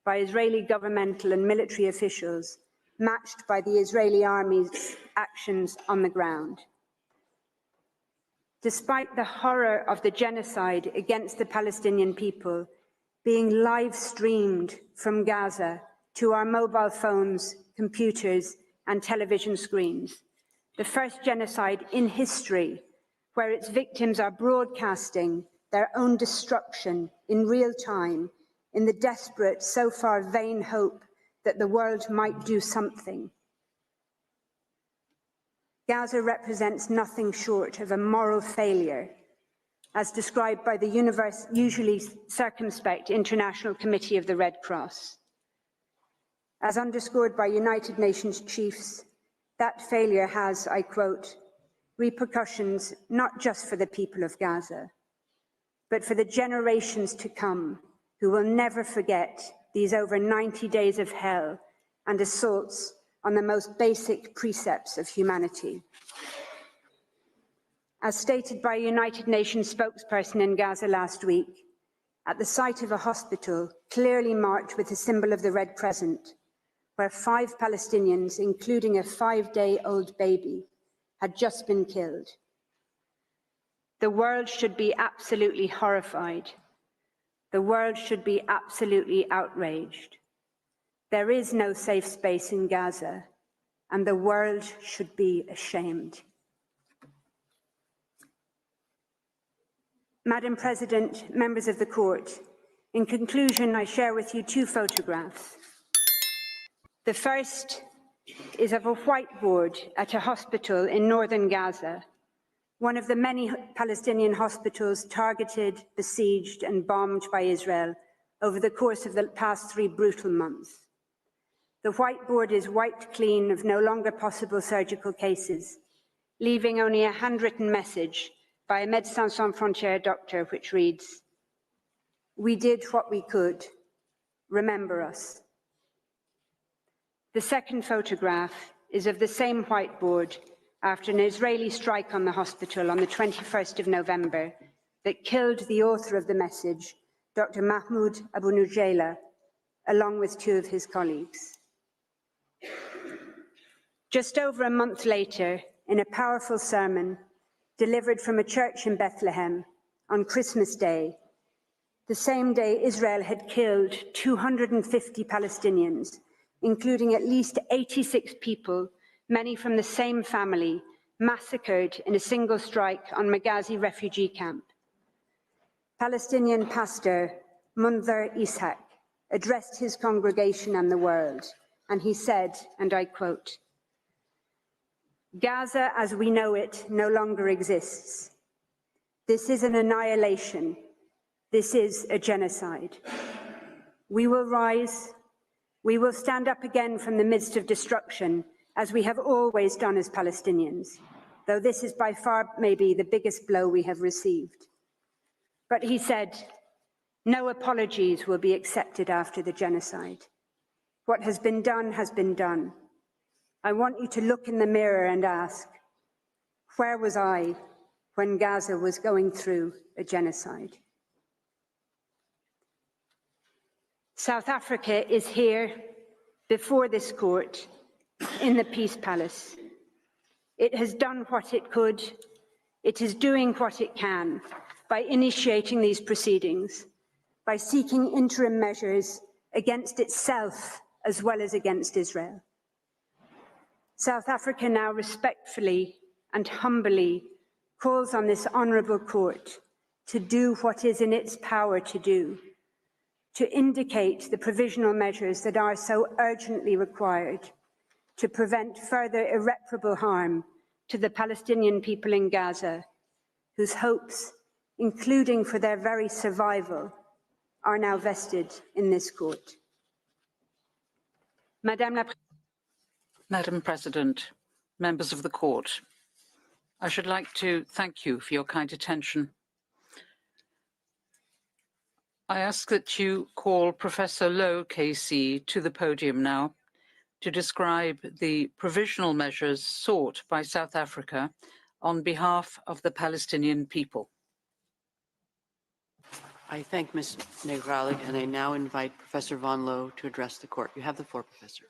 by Israeli governmental and military officials, matched by the Israeli army's actions on the ground. Despite the horror of the genocide against the Palestinian people being live streamed from Gaza to our mobile phones, computers, and television screens, the first genocide in history where its victims are broadcasting their own destruction in real time in the desperate, so far vain hope that the world might do something. Gaza represents nothing short of a moral failure, as described by the usually circumspect International Committee of the Red Cross. As underscored by United Nations chiefs, that failure has, I quote, repercussions not just for the people of Gaza, but for the generations to come, who will never forget these over 90 days of hell and assaults on the most basic precepts of humanity. As stated by a United Nations spokesperson in Gaza last week, at the site of a hospital clearly marked with the symbol of the Red Crescent, where 5 Palestinians, including a 5-day-old baby, had just been killed. The world should be absolutely horrified. The world should be absolutely outraged. There is no safe space in Gaza, and the world should be ashamed. Madam President, members of the court, In conclusion, I share with you two photographs. The first is of a whiteboard at a hospital in northern Gaza, one of the many Palestinian hospitals targeted, besieged and bombed by Israel over the course of the past 3 brutal months. The whiteboard is wiped clean of no longer possible surgical cases, leaving only a handwritten message by a Médecins Sans Frontières doctor, which reads, "We did what we could. Remember us." The second photograph is of the same whiteboard after an Israeli strike on the hospital on the 21st of November that killed the author of the message, Dr. Mahmoud Abu Nujayla, along with 2 of his colleagues. Just over a month later, in a powerful sermon delivered from a church in Bethlehem on Christmas Day, the same day Israel had killed 250 Palestinians, including at least 86 people, many from the same family, massacred in a single strike on Maghazi refugee camp. Palestinian pastor Munzar Ishaq addressed his congregation and the world, and he said, and I quote, "Gaza as we know it no longer exists. This is an annihilation. This is a genocide. We will rise. We will stand up again from the midst of destruction, as we have always done as Palestinians, though this is by far maybe the biggest blow we have received." But he said, "No apologies will be accepted after the genocide. What has been done has been done. I want you to look in the mirror and ask, where was I when Gaza was going through a genocide?" South Africa is here before this court in the Peace Palace. It has done what it could. It is doing what it can by initiating these proceedings, by seeking interim measures against itself as well as against Israel. South Africa now respectfully and humbly calls on this honourable court to do what is in its power to do, to indicate the provisional measures that are so urgently required to prevent further irreparable harm to the Palestinian people in Gaza, whose hopes, including for their very survival, are now vested in this court. Madam President, members of the court, I should like to thank you for your kind attention. I ask that you call Professor Lowe, KC, to the podium now to describe the provisional measures sought by South Africa on behalf of the Palestinian people. I thank Ms. Negralik, and I now invite Professor Von Lowe to address the court. You have the floor, Professor.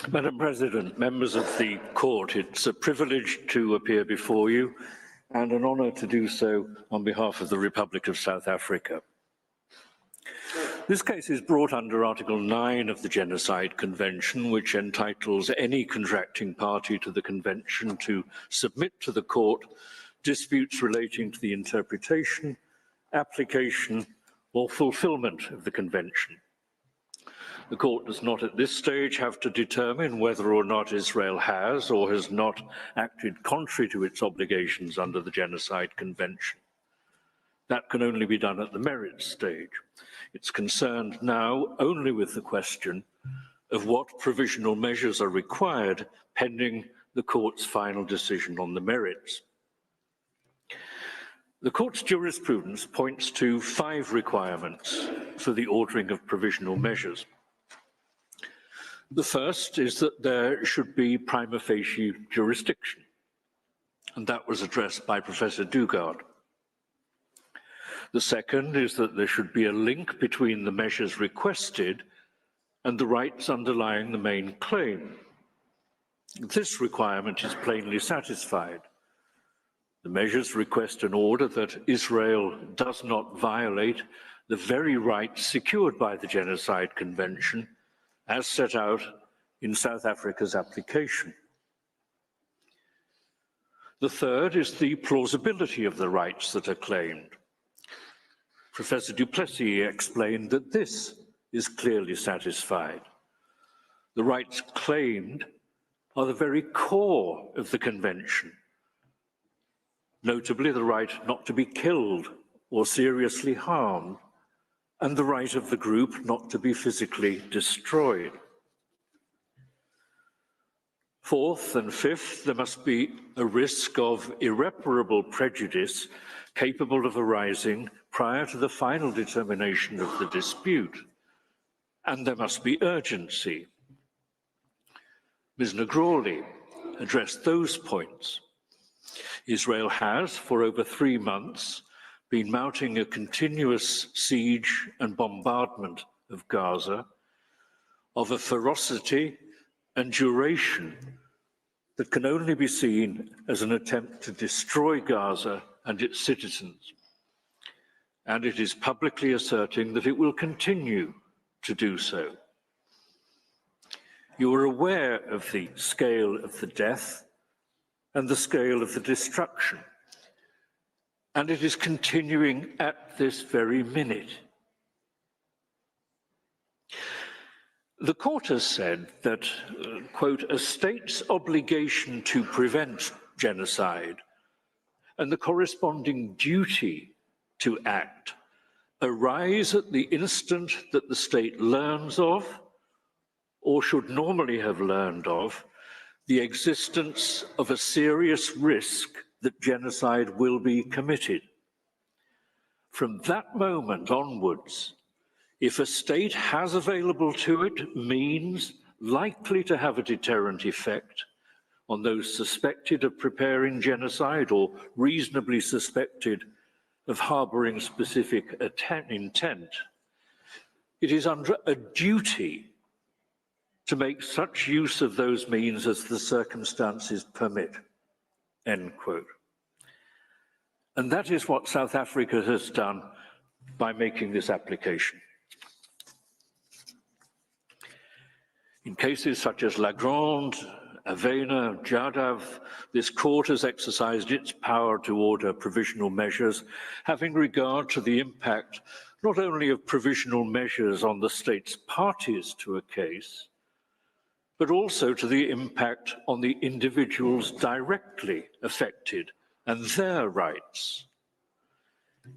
Madam President, members of the court, it's a privilege to appear before you and an honour to do so on behalf of the Republic of South Africa. This case is brought under Article 9 of the Genocide Convention, which entitles any contracting party to the convention to submit to the court disputes relating to the interpretation, application, or fulfilment of the convention. The court does not at this stage have to determine whether or not Israel has or has not acted contrary to its obligations under the Genocide Convention. That can only be done at the merits stage. It's concerned now only with the question of what provisional measures are required pending the court's final decision on the merits. The court's jurisprudence points to 5 requirements for the ordering of provisional measures. The first is that there should be prima facie jurisdiction, and that was addressed by Professor Dugard. The second is that there should be a link between the measures requested and the rights underlying the main claim. This requirement is plainly satisfied. The measures request an order that Israel does not violate the very rights secured by the Genocide Convention as set out in South Africa's application. The third is the plausibility of the rights that are claimed. Professor du Plessis explained that this is clearly satisfied. The rights claimed are the very core of the Convention, notably the right not to be killed or seriously harmed, and the right of the group not to be physically destroyed. Fourth and fifth, there must be a risk of irreparable prejudice capable of arising prior to the final determination of the dispute, and there must be urgency. Ms. Negroli addressed those points. Israel has, for over 3 months, been mounting a continuous siege and bombardment of Gaza of a ferocity and duration that can only be seen as an attempt to destroy Gaza and its citizens. And it is publicly asserting that it will continue to do so. You are aware of the scale of the death and the scale of the destruction, and it is continuing at this very minute. The court has said that, quote, a state's obligation to prevent genocide and the corresponding duty to act arise at the instant that the state learns of, or should normally have learned of, the existence of a serious risk that genocide will be committed. From that moment onwards, if a state has available to it means likely to have a deterrent effect on those suspected of preparing genocide or reasonably suspected of harboring specific intent, it is under a duty to make such use of those means as the circumstances permit, end quote. And that is what South Africa has done by making this application. In cases such as Lagrande, Avena, Jadav, this court has exercised its power to order provisional measures, having regard to the impact not only of provisional measures on the state's parties to a case, but also to the impact on the individuals directly affected and their rights.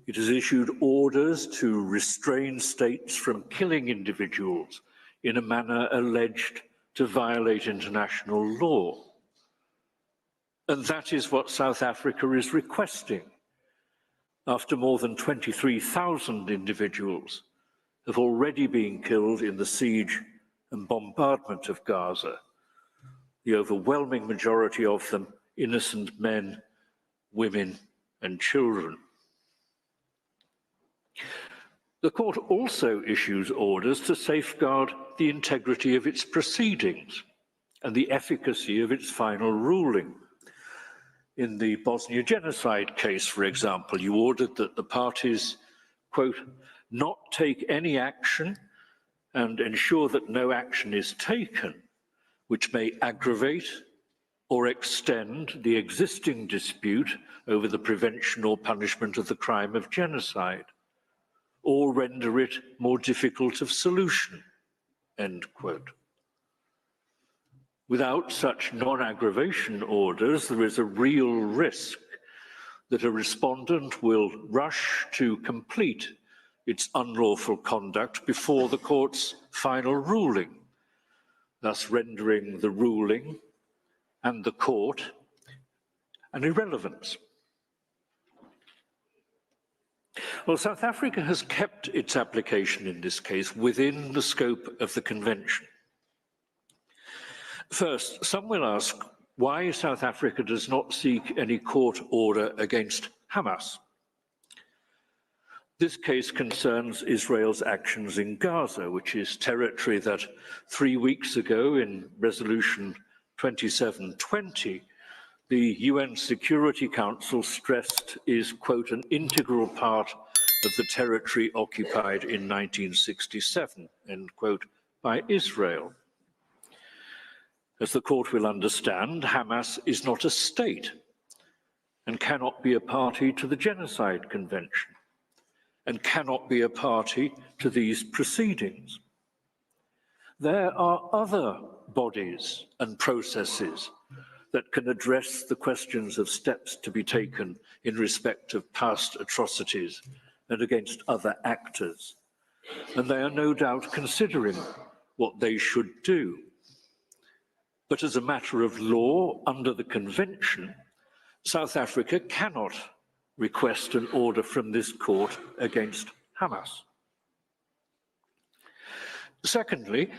It has issued orders to restrain states from killing individuals in a manner alleged to violate international law. And that is what South Africa is requesting, after more than 23,000 individuals have already been killed in the siege and bombardment of Gaza, the overwhelming majority of them innocent men, women, and children. The court also issues orders to safeguard the integrity of its proceedings and the efficacy of its final ruling. In the Bosnia genocide case, for example, you ordered that the parties, quote, not take any action and ensure that no action is taken which may aggravate or extend the existing dispute over the prevention or punishment of the crime of genocide, or render it more difficult of solution, end quote. Without such non-aggravation orders, there is a real risk that a respondent will rush to complete its unlawful conduct before the court's final ruling, thus rendering the ruling and the court an irrelevance. Well, South Africa has kept its application in this case within the scope of the convention. First, some will ask why South Africa does not seek any court order against Hamas. This case concerns Israel's actions in Gaza, which is territory that 3 weeks ago in Resolution 2720, the UN Security Council stressed is, quote, an integral part of the territory occupied in 1967, end quote, by Israel. As the court will understand, Hamas is not a state and cannot be a party to the Genocide Convention and cannot be a party to these proceedings. There are other bodies and processes that can address the questions of steps to be taken in respect of past atrocities and against other actors. And they are no doubt considering what they should do. But as a matter of law, under the Convention, South Africa cannot request an order from this court against Hamas. Secondly,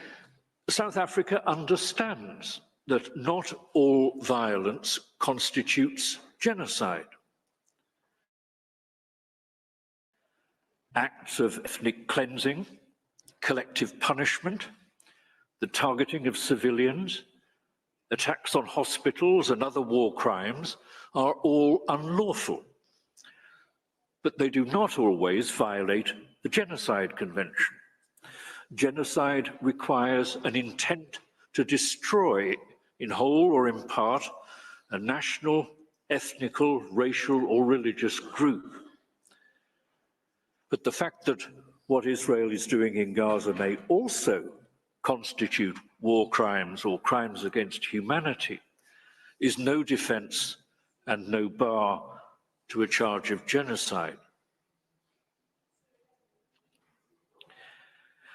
South Africa understands that not all violence constitutes genocide. Acts of ethnic cleansing, collective punishment, the targeting of civilians, attacks on hospitals and other war crimes are all unlawful, but they do not always violate the Genocide Convention. Genocide requires an intent to destroy, in whole or in part, a national, ethnical, racial, or religious group. But the fact that what Israel is doing in Gaza may also constitute war crimes or crimes against humanity is no defense and no bar to a charge of genocide.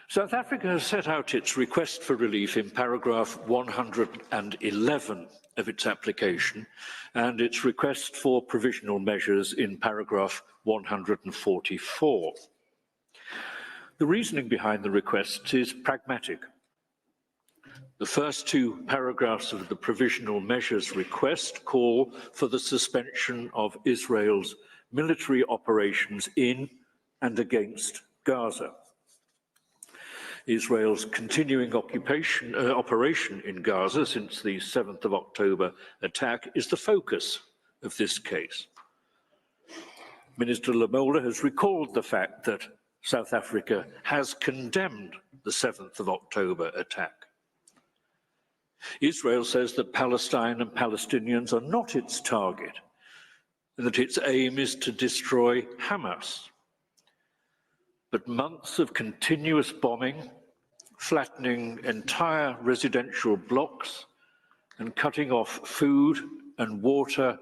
South Africa has set out its request for relief in paragraph 111 of its application and its request for provisional measures in paragraph 144. The reasoning behind the requests is pragmatic. The first two paragraphs of the provisional measures request call for the suspension of Israel's military operations in and against Gaza. Israel's continuing operation in Gaza since the 7th of October attack is the focus of this case. Minister Lamola has recalled the fact that South Africa has condemned the 7th of October attack. Israel says that Palestine and Palestinians are not its target and that its aim is to destroy Hamas. But months of continuous bombing, flattening entire residential blocks, and cutting off food and water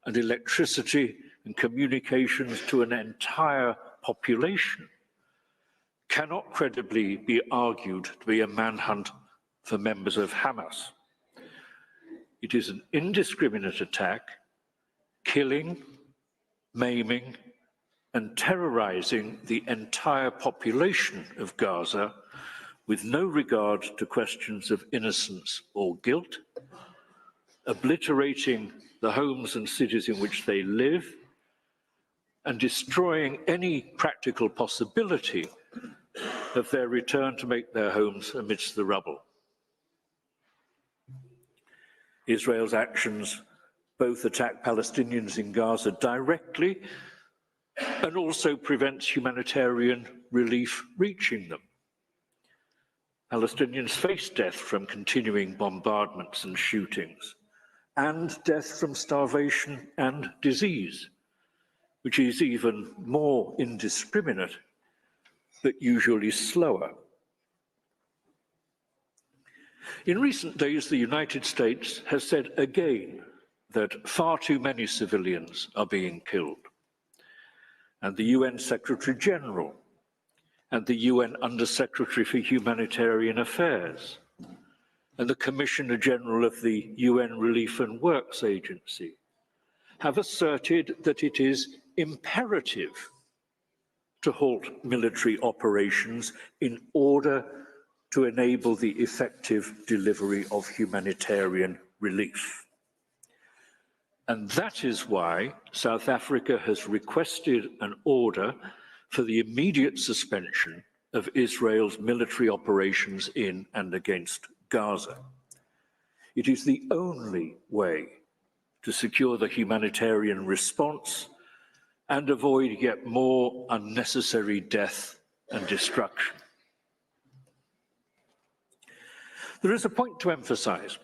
and electricity and communications to an entire population cannot credibly be argued to be a manhunt for members of Hamas. It is an indiscriminate attack, killing, maiming, and terrorizing the entire population of Gaza with no regard to questions of innocence or guilt, obliterating the homes and cities in which they live, and destroying any practical possibility of their return to make their homes amidst the rubble. Israel's actions both attack Palestinians in Gaza directly and also prevents humanitarian relief reaching them. Palestinians face death from continuing bombardments and shootings, and death from starvation and disease, which is even more indiscriminate, but usually slower. In recent days, the United States has said again that far too many civilians are being killed. And the UN Secretary General and the UN Undersecretary for Humanitarian Affairs and the Commissioner General of the UN Relief and Works Agency have asserted that it is imperative to halt military operations in order to enable the effective delivery of humanitarian relief. And that is why South Africa has requested an order for the immediate suspension of Israel's military operations in and against Gaza. It is the only way to secure the humanitarian response and avoid yet more unnecessary death and destruction. There is a point to emphasize.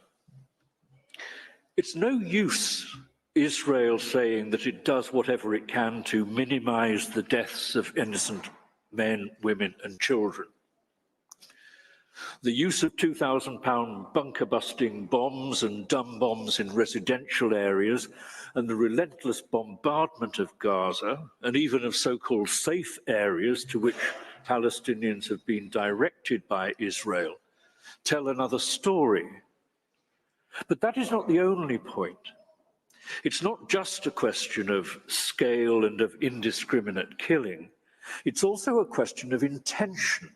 It's no use Israel saying that it does whatever it can to minimize the deaths of innocent men, women, and children. The use of 2,000-pound bunker-busting bombs and dumb bombs in residential areas and the relentless bombardment of Gaza, and even of so-called safe areas to which Palestinians have been directed by Israel, tell another story. But that is not the only point. It's not just a question of scale and of indiscriminate killing. It's also a question of intention.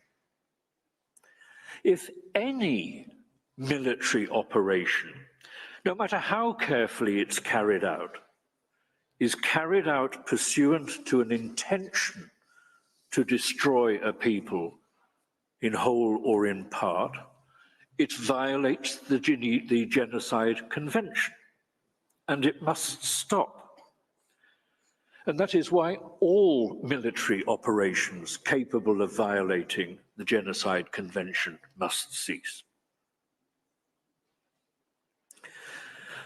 If any military operation, no matter how carefully it's carried out, is carried out pursuant to an intention to destroy a people in whole or in part, it violates the Genocide Convention, and it must stop. And that is why all military operations capable of violating the Genocide Convention must cease.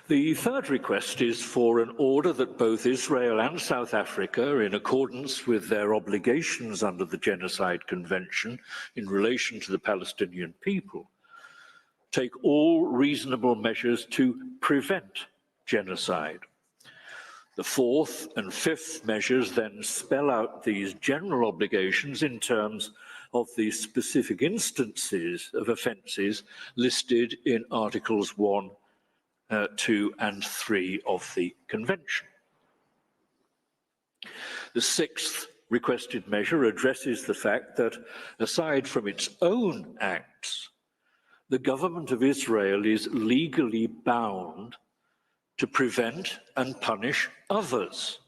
The third request is for an order that both Israel and South Africa, in accordance with their obligations under the Genocide Convention in relation to the Palestinian people, take all reasonable measures to prevent genocide. The fourth and fifth measures then spell out these general obligations in terms of the specific instances of offences listed in Articles 1, 2 and 3 of the Convention. The sixth requested measure addresses the fact that, aside from its own acts, the government of Israel is legally bound to prevent and punish others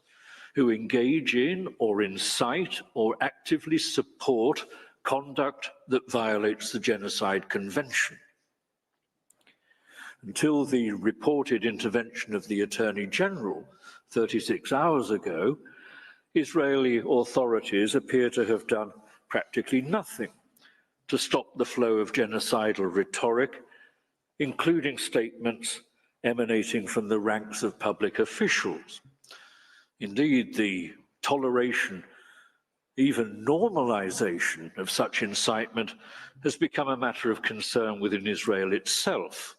who engage in or incite or actively support conduct that violates the Genocide Convention. Until the reported intervention of the Attorney General 36 hours ago, Israeli authorities appear to have done practically nothing to stop the flow of genocidal rhetoric, including statements emanating from the ranks of public officials. Indeed, the toleration, even normalization of such incitement has become a matter of concern within Israel itself.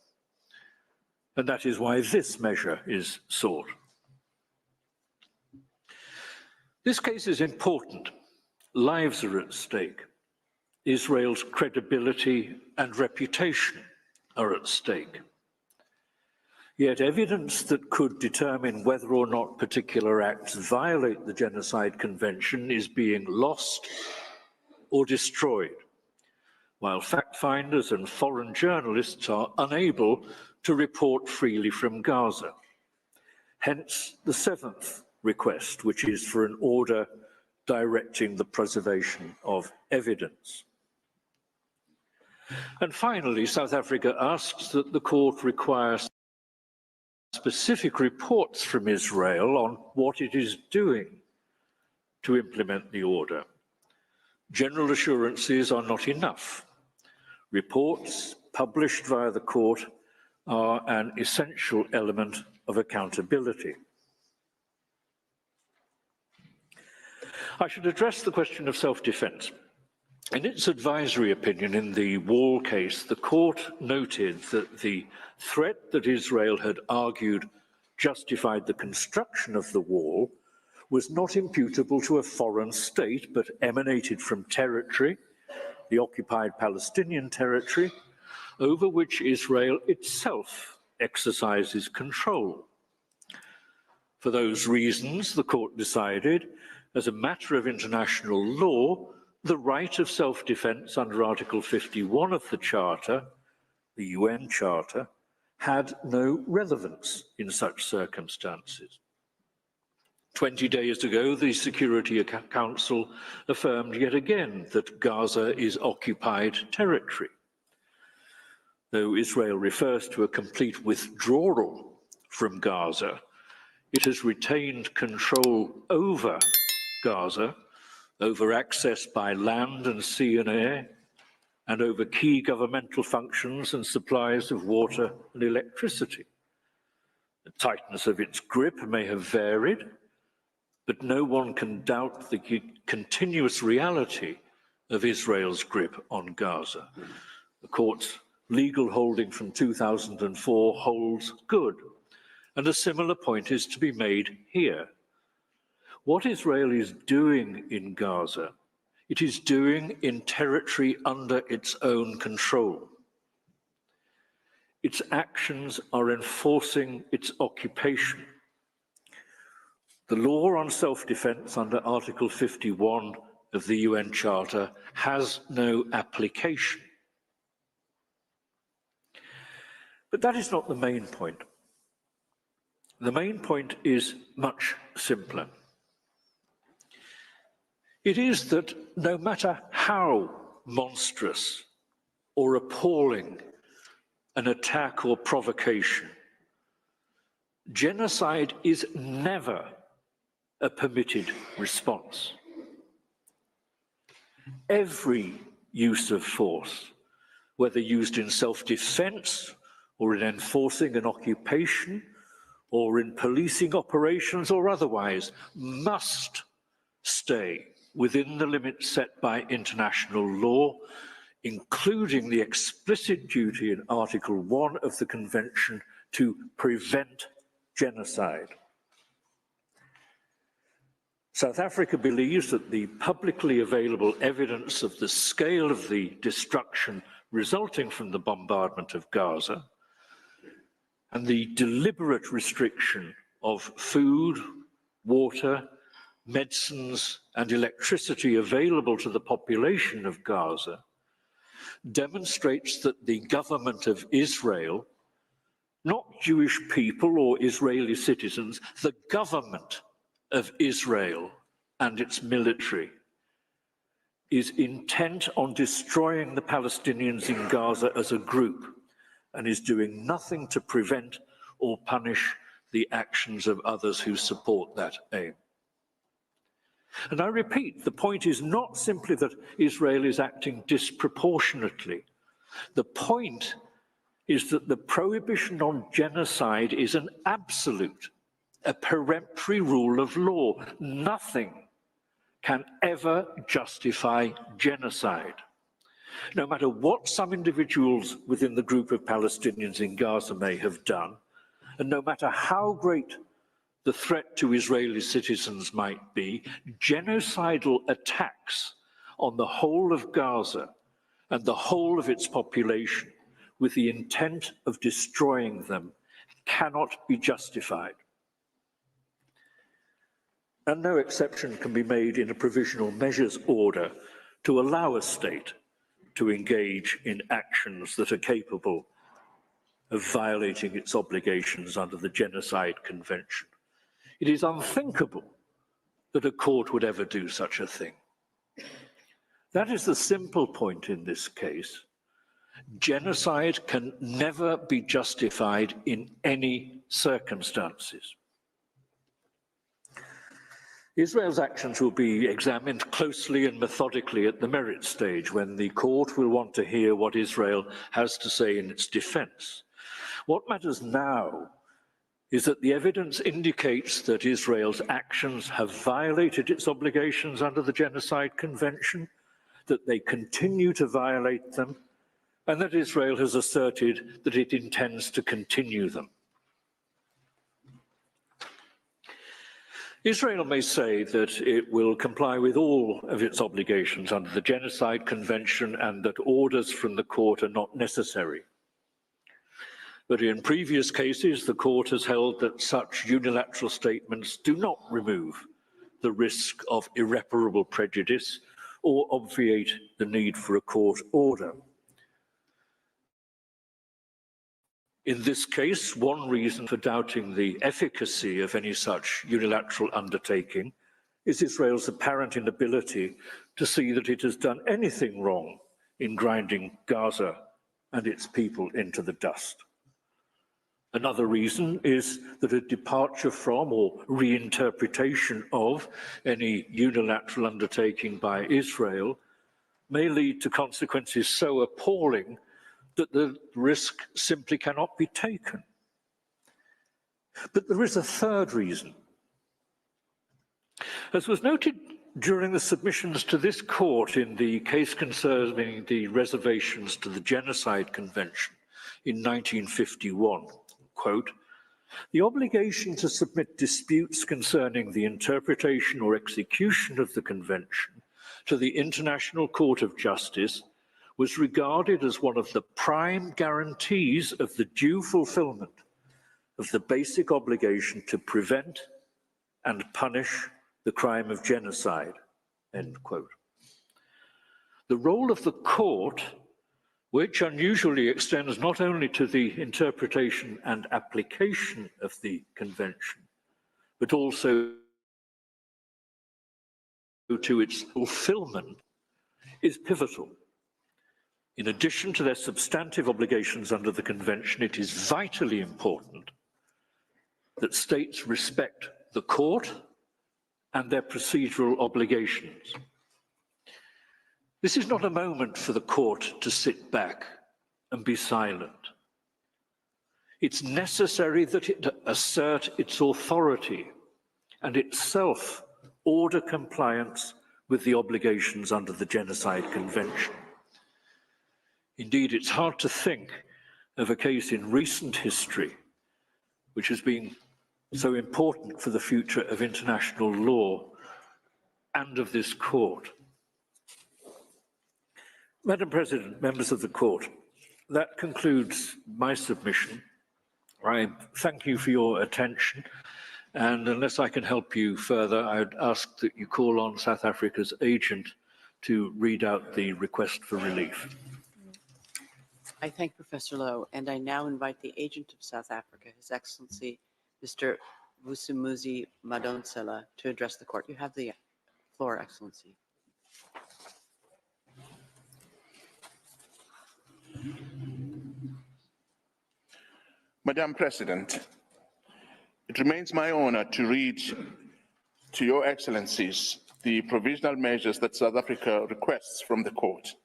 And that is why this measure is sought. This case is important. Lives are at stake. Israel's credibility and reputation are at stake. Yet evidence that could determine whether or not particular acts violate the Genocide Convention is being lost or destroyed, while fact-finders and foreign journalists are unable to report freely from Gaza. Hence the seventh request, which is for an order directing the preservation of evidence. And finally, South Africa asks that the court require specific reports from Israel on what it is doing to implement the order. General assurances are not enough. Reports published via the court are an essential element of accountability. I should address the question of self-defense. In its advisory opinion in the Wall case, the court noted that the threat that Israel had argued justified the construction of the wall was not imputable to a foreign state, but emanated from territory, the occupied Palestinian territory, over which Israel itself exercises control. For those reasons, the court decided, as a matter of international law, the right of self-defense under Article 51 of the Charter, the UN Charter, had no relevance in such circumstances. 20 days ago, the Security Council affirmed yet again that Gaza is occupied territory. Though Israel refers to a complete withdrawal from Gaza. It has retained control over Gaza, over access by land and sea and air, and over key governmental functions and supplies of water and electricity. The tightness of its grip may have varied, but no one can doubt the continuous reality of Israel's grip on Gaza. The court's legal holding from 2004 holds good, and a similar point is to be made here. What Israel is doing in Gaza, it is doing in territory under its own control. Its actions are enforcing its occupation. The law on self-defense under Article 51 of the UN Charter has no application. But that is not the main point. The main point is much simpler. It is that no matter how monstrous or appalling an attack or provocation, genocide is never a permitted response. Every use of force, whether used in self-defense or in enforcing an occupation or in policing operations or otherwise, must stay within the limits set by international law, including the explicit duty in Article 1 of the Convention to prevent genocide. South Africa believes that the publicly available evidence of the scale of the destruction resulting from the bombardment of Gaza and the deliberate restriction of food, water, medicines, and electricity available to the population of Gaza demonstrates that the government of Israel, not Jewish people or Israeli citizens, the government of Israel and its military is intent on destroying the Palestinians in Gaza as a group and is doing nothing to prevent or punish the actions of others who support that aim. And I repeat, the point is not simply that Israel is acting disproportionately. The point is that the prohibition on genocide is an absolute, a peremptory rule of law. Nothing can ever justify genocide. No matter what some individuals within the group of Palestinians in Gaza may have done, and no matter how great the threat to Israeli citizens might be, genocidal attacks on the whole of Gaza and the whole of its population with the intent of destroying them cannot be justified. And no exception can be made in a provisional measures order to allow a state to engage in actions that are capable of violating its obligations under the Genocide Convention. It is unthinkable that a court would ever do such a thing. That is the simple point in this case. Genocide can never be justified in any circumstances. Israel's actions will be examined closely and methodically at the merit stage, when the court will want to hear what Israel has to say in its defense. What matters now is that the evidence indicates that Israel's actions have violated its obligations under the Genocide Convention, that they continue to violate them, and that Israel has asserted that it intends to continue them. Israel may say that it will comply with all of its obligations under the Genocide Convention and that orders from the court are not necessary. But in previous cases, the court has held that such unilateral statements do not remove the risk of irreparable prejudice or obviate the need for a court order. In this case, one reason for doubting the efficacy of any such unilateral undertaking is Israel's apparent inability to see that it has done anything wrong in grinding Gaza and its people into the dust. Another reason is that a departure from or reinterpretation of any unilateral undertaking by Israel may lead to consequences so appalling that the risk simply cannot be taken. But there is a third reason. As was noted during the submissions to this court in the case concerning the reservations to the Genocide Convention in 1951, quote, "The obligation to submit disputes concerning the interpretation or execution of the Convention to the International Court of Justice was regarded as one of the prime guarantees of the due fulfillment of the basic obligation to prevent and punish the crime of genocide," end quote. The role of the court, which unusually extends not only to the interpretation and application of the convention, but also to its fulfillment, is pivotal. In addition to their substantive obligations under the convention, it is vitally important that states respect the court and their procedural obligations. This is not a moment for the court to sit back and be silent. It's necessary that it assert its authority and itself order compliance with the obligations under the Genocide Convention. Indeed, it's hard to think of a case in recent history which has been so important for the future of international law and of this court. Madam President, members of the court, that concludes my submission. I thank you for your attention, and unless I can help you further, I would ask that you call on South Africa's agent to read out the request for relief. I thank Professor Lowe, and I now invite the agent of South Africa, His Excellency, Mr. Vusumuzi Madonsela, to address the court. You have the floor, Excellency. Madam President, it remains my honor to read to Your Excellencies the provisional measures that South Africa requests from the court.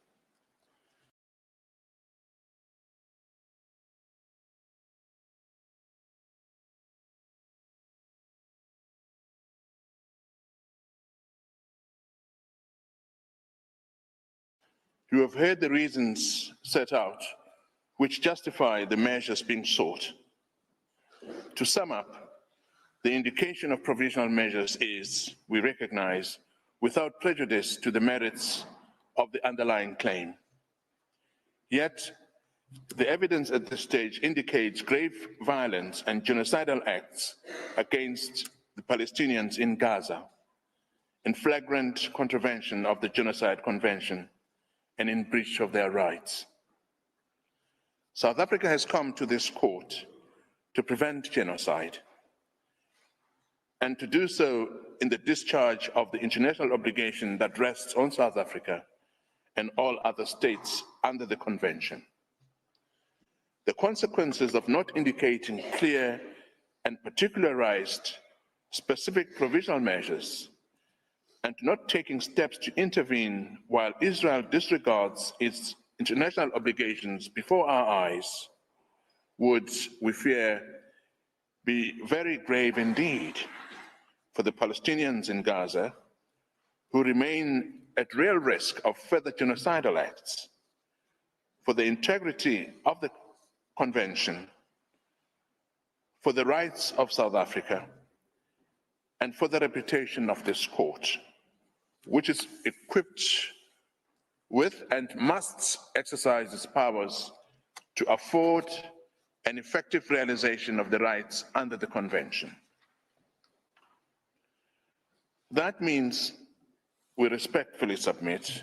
You have heard the reasons set out which justify the measures being sought. To sum up, the indication of provisional measures is, we recognize, without prejudice to the merits of the underlying claim. Yet, the evidence at this stage indicates grave violence and genocidal acts against the Palestinians in Gaza, in flagrant contravention of the Genocide Convention and in breach of their rights. South Africa has come to this court to prevent genocide and to do so in the discharge of the international obligation that rests on South Africa and all other states under the convention. The consequences of not indicating clear and particularized specific provisional measures and not taking steps to intervene while Israel disregards its international obligations before our eyes would, we fear, be very grave indeed for the Palestinians in Gaza, who remain at real risk of further genocidal acts, for the integrity of the convention, for the rights of South Africa, and for the reputation of this court, which is equipped with and must exercise its powers to afford an effective realization of the rights under the convention. That means we respectfully submit,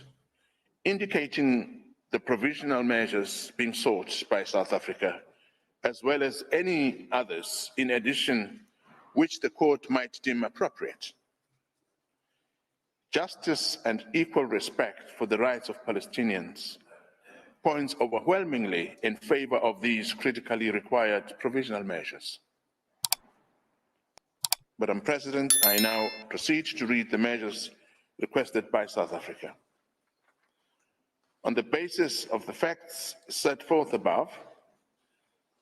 indicating the provisional measures being sought by South Africa, as well as any others in addition which the court might deem appropriate. Justice and equal respect for the rights of Palestinians points overwhelmingly in favor of these critically required provisional measures. Madam President, I now proceed to read the measures requested by South Africa. On the basis of the facts set forth above,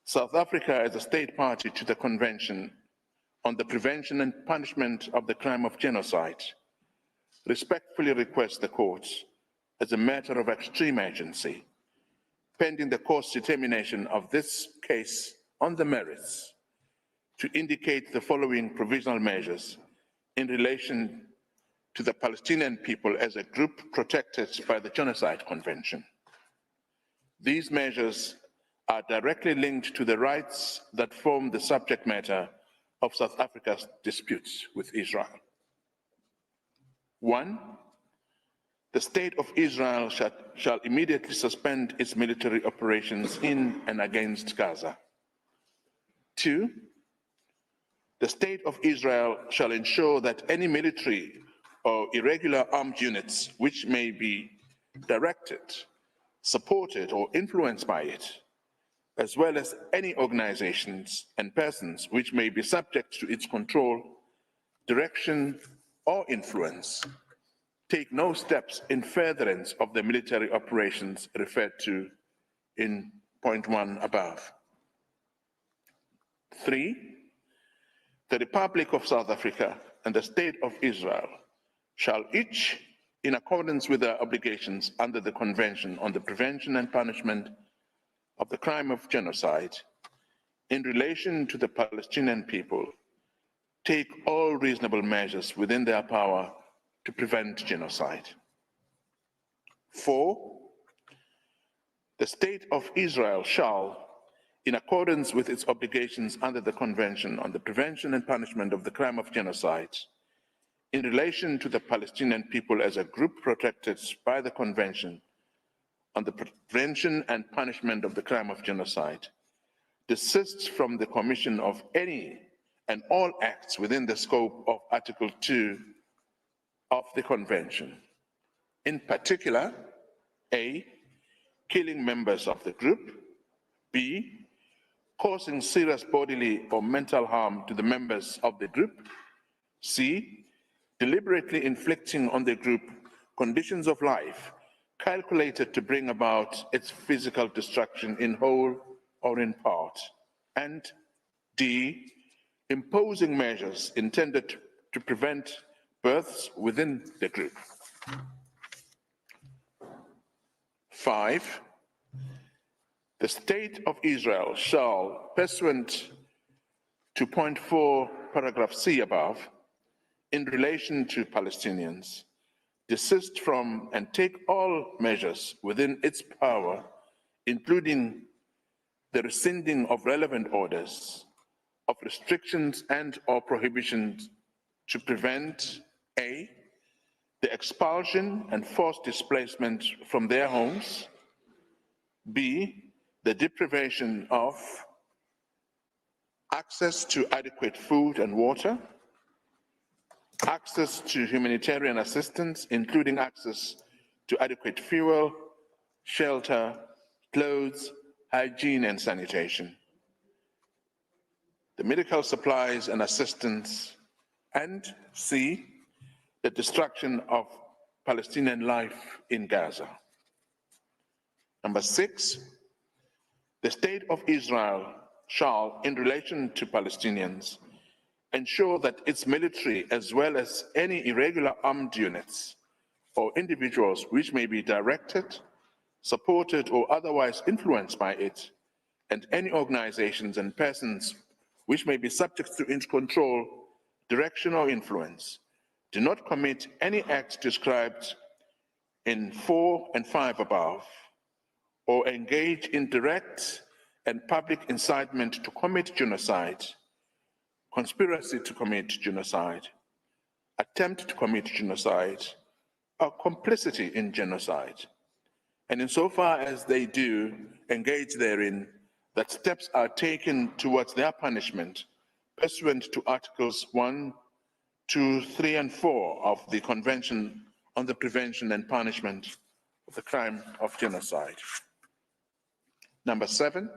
South Africa, as a state party to the Convention on the Prevention and Punishment of the Crime of Genocide, respectfully requests the courts, as a matter of extreme urgency, pending the court's determination of this case on the merits, to indicate the following provisional measures in relation to the Palestinian people as a group protected by the Genocide Convention. These measures are directly linked to the rights that form the subject matter of South Africa's disputes with Israel. 1, the State of Israel shall immediately suspend its military operations in and against Gaza. 2, the State of Israel shall ensure that any military or irregular armed units which may be directed, supported, or influenced by it, as well as any organizations and persons which may be subject to its control, direction, or influence, take no steps in furtherance of the military operations referred to in point 1 above. 3, the Republic of South Africa and the State of Israel shall each, in accordance with their obligations under the Convention on the Prevention and Punishment of the Crime of Genocide, in relation to the Palestinian people, take all reasonable measures within their power to prevent genocide. 4, the State of Israel shall, in accordance with its obligations under the Convention on the Prevention and Punishment of the Crime of Genocide, in relation to the Palestinian people as a group protected by the Convention on the Prevention and Punishment of the Crime of Genocide, desists from the commission of any and all acts within the scope of Article 2 of the Convention. In particular, A, killing members of the group, B, causing serious bodily or mental harm to the members of the group, C, deliberately inflicting on the group conditions of life calculated to bring about its physical destruction in whole or in part, and D, imposing measures intended to prevent births within the group. 5, the State of Israel shall, pursuant to point 4, paragraph C above, in relation to Palestinians, desist from and take all measures within its power, including the rescinding of relevant orders, of restrictions and/or prohibitions to prevent A, the expulsion and forced displacement from their homes, B, the deprivation of access to adequate food and water, access to humanitarian assistance, including access to adequate fuel, shelter, clothes, hygiene, and sanitation, the medical supplies and assistance, and C, the destruction of Palestinian life in Gaza. Number 6, the State of Israel shall, in relation to Palestinians, ensure that its military, as well as any irregular armed units or individuals which may be directed, supported, or otherwise influenced by it, and any organizations and persons which may be subject to its control, direction, or influence, do not commit any act described in 4 and 5 above, or engage in direct and public incitement to commit genocide, conspiracy to commit genocide, attempt to commit genocide, or complicity in genocide. And insofar as they do engage therein, that steps are taken towards their punishment pursuant to Articles 1, 2, 3, and 4 of the Convention on the Prevention and Punishment of the Crime of Genocide. Number 7,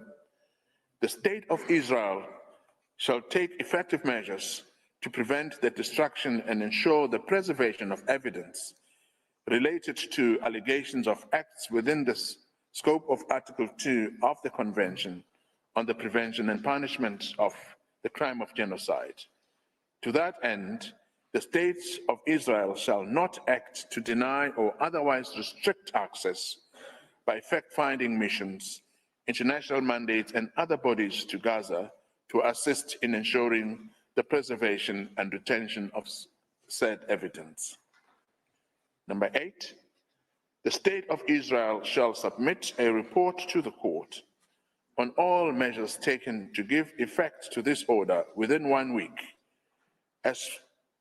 the state of Israel shall take effective measures to prevent the destruction and ensure the preservation of evidence related to allegations of acts within the scope of Article 2 of the Convention on the Prevention and Punishment of the Crime of Genocide. To that end, the State of Israel shall not act to deny or otherwise restrict access by fact-finding missions, international mandates, and other bodies to Gaza to assist in ensuring the preservation and retention of said evidence. Number 8, the State of Israel shall submit a report to the court on all measures taken to give effect to this order within 1 week, as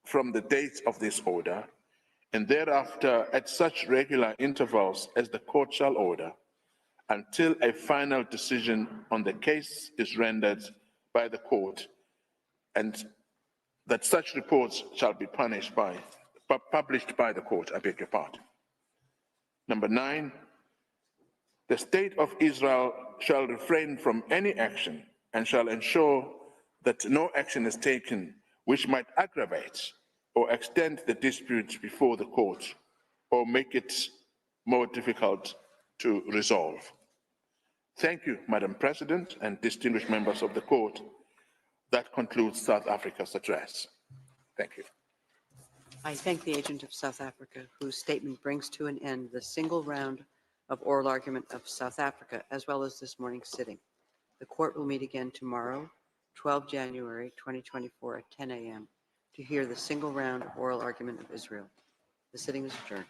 from the date of this order, and thereafter at such regular intervals as the court shall order, until a final decision on the case is rendered by the court, and that such reports shall be published by the court, I beg your pardon. Number 9, the State of Israel shall refrain from any action and shall ensure that no action is taken which might aggravate or extend the dispute before the court or make it more difficult to resolve. Thank you, Madam President and distinguished members of the court. That concludes South Africa's address. Thank you. I thank the agent of South Africa, whose statement brings to an end the single round of oral argument of South Africa, as well as this morning's sitting. The court will meet again tomorrow, 12 January 2024 at 10 a.m. to hear the single round oral argument of Israel. The sitting is adjourned.